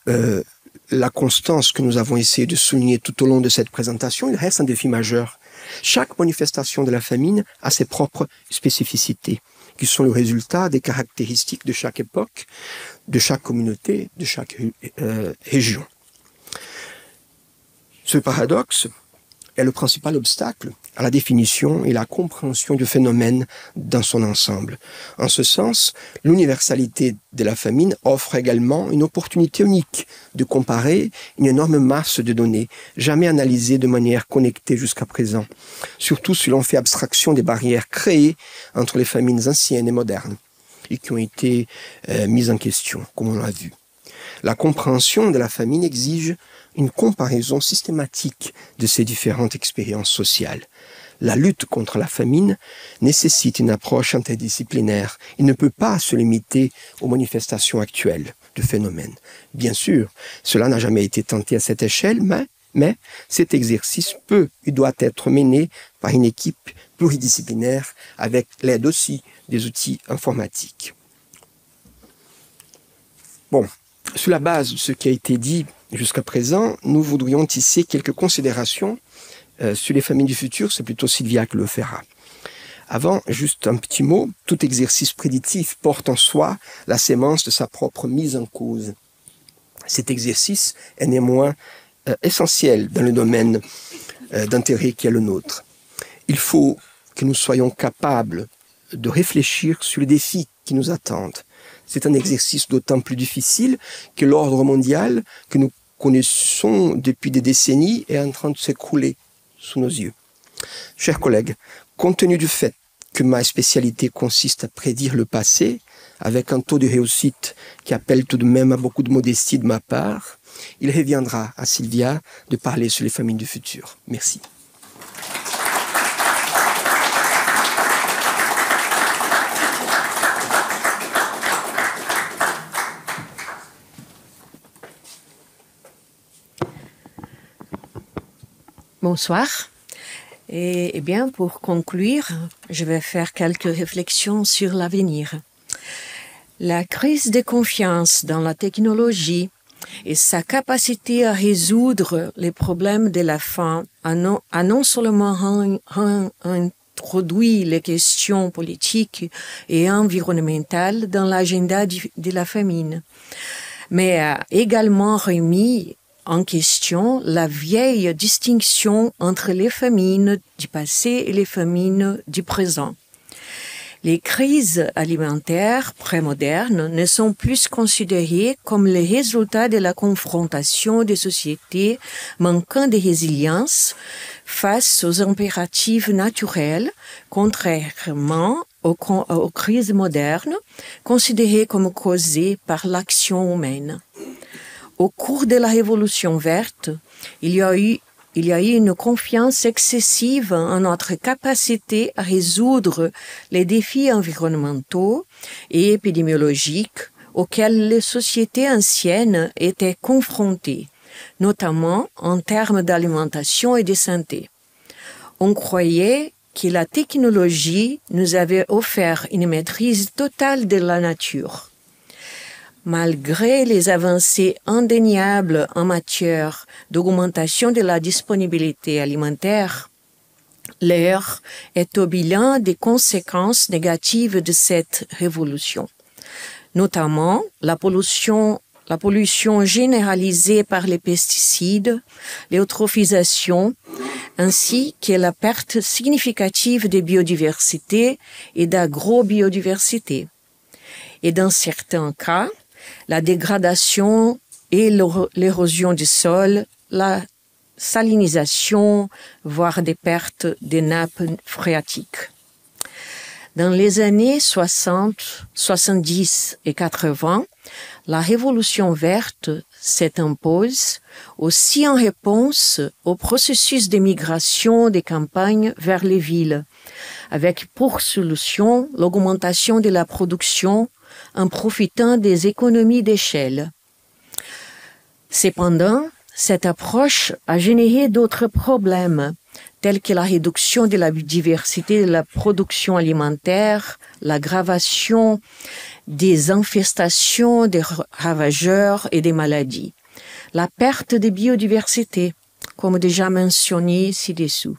la constance que nous avons essayé de souligner tout au long de cette présentation, il reste un défi majeur. Chaque manifestation de la famine a ses propres spécificités, qui sont le résultat des caractéristiques de chaque époque, de chaque communauté, de chaque région. Ce paradoxe est le principal obstacle à la définition et la compréhension du phénomène dans son ensemble. En ce sens, l'universalité de la famine offre également une opportunité unique de comparer une énorme masse de données, jamais analysées de manière connectée jusqu'à présent, surtout si l'on fait abstraction des barrières créées entre les famines anciennes et modernes, et qui ont été mises en question, comme on l'a vu. La compréhension de la famine exige une comparaison systématique de ces différentes expériences sociales. La lutte contre la famine nécessite une approche interdisciplinaire. Il ne peut pas se limiter aux manifestations actuelles du phénomène. Bien sûr, cela n'a jamais été tenté à cette échelle, mais cet exercice peut et doit être mené par une équipe pluridisciplinaire avec l'aide aussi des outils informatiques. Bon, sur la base de ce qui a été dit jusqu'à présent, nous voudrions tisser quelques considérations sur les familles du futur, c'est plutôt Sylvia qui le fera. Avant, juste un petit mot, tout exercice prédictif porte en soi la sémence de sa propre mise en cause. Cet exercice est néanmoins essentiel dans le domaine d'intérêt qui est le nôtre. Il faut que nous soyons capables de réfléchir sur les défis qui nous attendent. C'est un exercice d'autant plus difficile que l'ordre mondial que nous connaissons depuis des décennies est en train de s'écrouler sous nos yeux. Chers collègues, compte tenu du fait que ma spécialité consiste à prédire le passé, avec un taux de réussite qui appelle tout de même à beaucoup de modestie de ma part, il reviendra à Sylvia de parler sur les familles du futur. Merci. Bonsoir. Et bien, pour conclure, je vais faire quelques réflexions sur l'avenir. La crise de confiance dans la technologie et sa capacité à résoudre les problèmes de la faim a non seulement introduit les questions politiques et environnementales dans l'agenda de la famine, mais a également remis en question la vieille distinction entre les famines du passé et les famines du présent. Les crises alimentaires prémodernes ne sont plus considérées comme les résultats de la confrontation des sociétés manquant de résilience face aux impératifs naturels, contrairement aux crises modernes considérées comme causées par l'action humaine. Au cours de la Révolution verte, il y a eu une confiance excessive en notre capacité à résoudre les défis environnementaux et épidémiologiques auxquels les sociétés anciennes étaient confrontées, notamment en termes d'alimentation et de santé. On croyait que la technologie nous avait offert une maîtrise totale de la nature. Malgré les avancées indéniables en matière d'augmentation de la disponibilité alimentaire, l'heure est au bilan des conséquences négatives de cette révolution, notamment la pollution généralisée par les pesticides, l'eutrophisation, ainsi que la perte significative de biodiversité et d'agrobiodiversité. Et dans certains cas, la dégradation et l'érosion du sol, la salinisation, voire des pertes des nappes phréatiques. Dans les années 60, 70 et 80, la révolution verte s'impose aussi en réponse au processus de migration des campagnes vers les villes, avec pour solution l'augmentation de la production en profitant des économies d'échelle. Cependant, cette approche a généré d'autres problèmes, tels que la réduction de la biodiversité de la production alimentaire, l'aggravation des infestations des ravageurs et des maladies, la perte de biodiversité, comme déjà mentionné ci-dessous.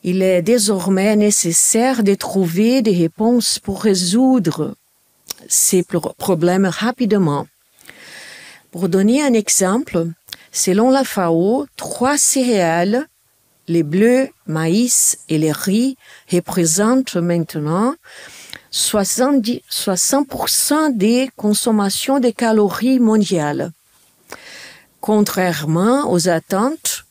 Il est désormais nécessaire de trouver des réponses pour résoudre ces problèmes rapidement. Pour donner un exemple, selon la FAO, 3 céréales, les bleus, maïs et les riz, représentent maintenant 60% des consommations de calories mondiales. Contrairement aux attentes,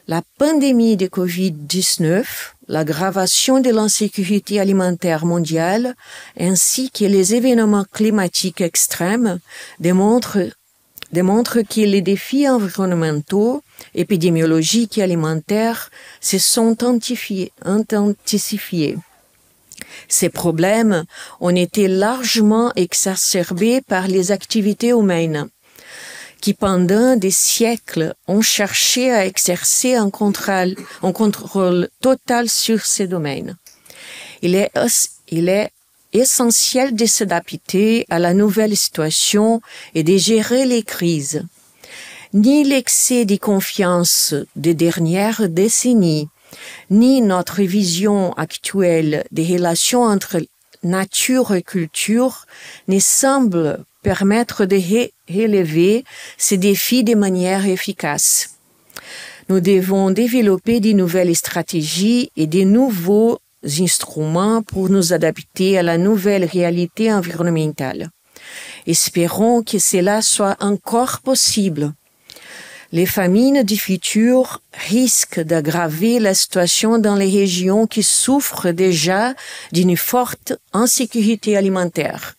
la pandémie de Covid-19, l'aggravation de l'insécurité alimentaire mondiale, ainsi que les événements climatiques extrêmes démontrent que les défis environnementaux, épidémiologiques et alimentaires se sont intensifiés. Ces problèmes ont été largement exacerbés par les activités humaines, qui pendant des siècles ont cherché à exercer un contrôle total sur ces domaines. Il est essentiel de s'adapter à la nouvelle situation et de gérer les crises. Ni l'excès de confiance des dernières décennies, ni notre vision actuelle des relations entre nature et culture ne semblent permettre de relever ces défis de manière efficace. Nous devons développer de nouvelles stratégies et de nouveaux instruments pour nous adapter à la nouvelle réalité environnementale. Espérons que cela soit encore possible. Les famines du futur risquent d'aggraver la situation dans les régions qui souffrent déjà d'une forte insécurité alimentaire.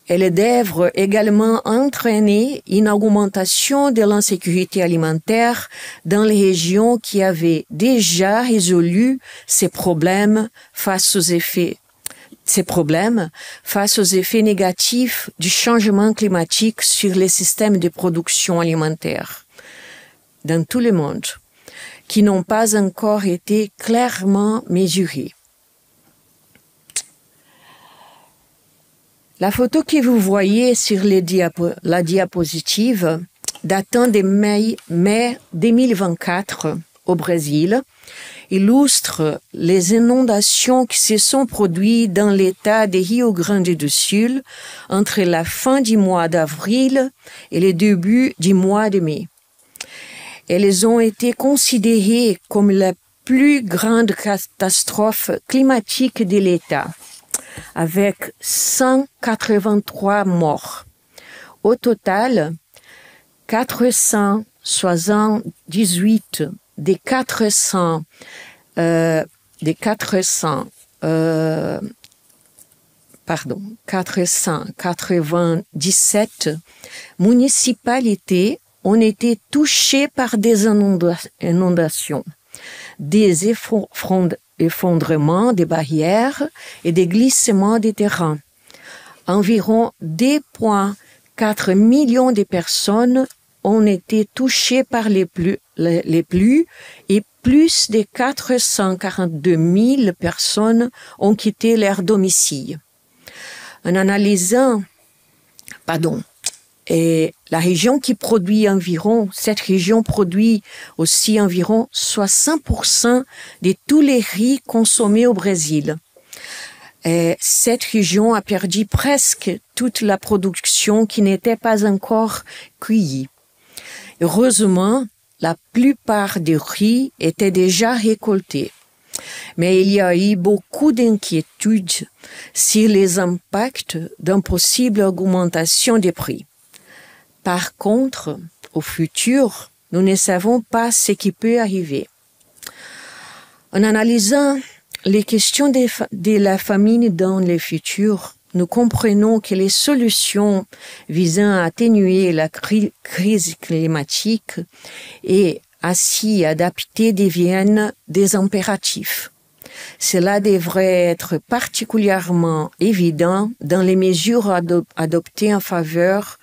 Elles devraient également entraîner une augmentation de l'insécurité alimentaire dans les régions qui avaient déjà résolu ces problèmes face aux effets négatifs du changement climatique sur les systèmes de production alimentaire dans tout le monde, qui n'ont pas encore été clairement mesurés. La photo que vous voyez sur la diapositive, datant de mai 2024 au Brésil, illustre les inondations qui se sont produites dans l'État de Rio Grande do Sul entre la fin du mois d'avril et le début du mois de mai. Elles ont été considérées comme la plus grande catastrophe climatique de l'État, avec 183 morts. Au total, 478 des 497 municipalités ont été touchées par des inondations, des effondrements des barrières et des glissements des terrains. Environ 2,4 millions de personnes ont été touchées par les pluies et plus de 442 000 personnes ont quitté leur domicile. En analysant, la région qui produit cette région produit aussi environ 60% de tous les riz consommés au Brésil. Et cette région a perdu presque toute la production qui n'était pas encore cueillie. Heureusement, la plupart des riz étaient déjà récoltés. Mais il y a eu beaucoup d'inquiétudes sur les impacts d'une possible augmentation des prix. Par contre, au futur, nous ne savons pas ce qui peut arriver. En analysant les questions de la famine dans le futur, nous comprenons que les solutions visant à atténuer la crise climatique et à s'y adapter deviennent des impératifs. Cela devrait être particulièrement évident dans les mesures adoptées en faveur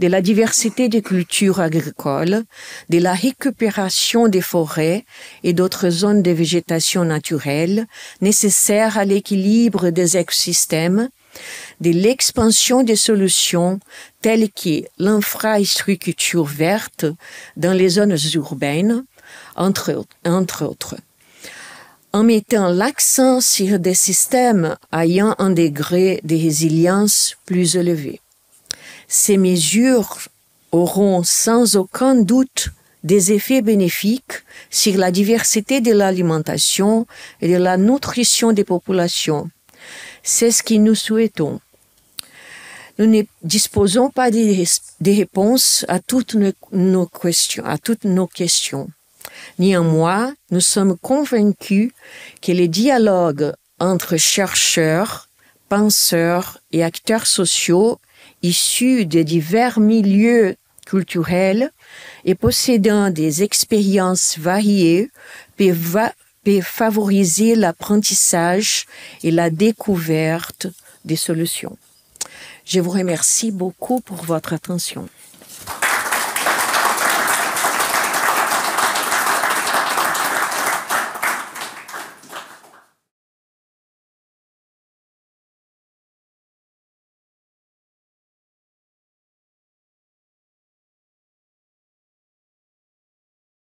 de la diversité des cultures agricoles, de la récupération des forêts et d'autres zones de végétation naturelle nécessaires à l'équilibre des écosystèmes, de l'expansion des solutions telles que l'infrastructure verte dans les zones urbaines, entre autres, en mettant l'accent sur des systèmes ayant un degré de résilience plus élevé. Ces mesures auront sans aucun doute des effets bénéfiques sur la diversité de l'alimentation et de la nutrition des populations. C'est ce que nous souhaitons. Nous ne disposons pas de réponses à toutes nos questions. Néanmoins, nous sommes convaincus que les dialogues entre chercheurs, penseurs et acteurs sociaux issus de divers milieux culturels et possédant des expériences variées peuvent favoriser l'apprentissage et la découverte des solutions. Je vous remercie beaucoup pour votre attention.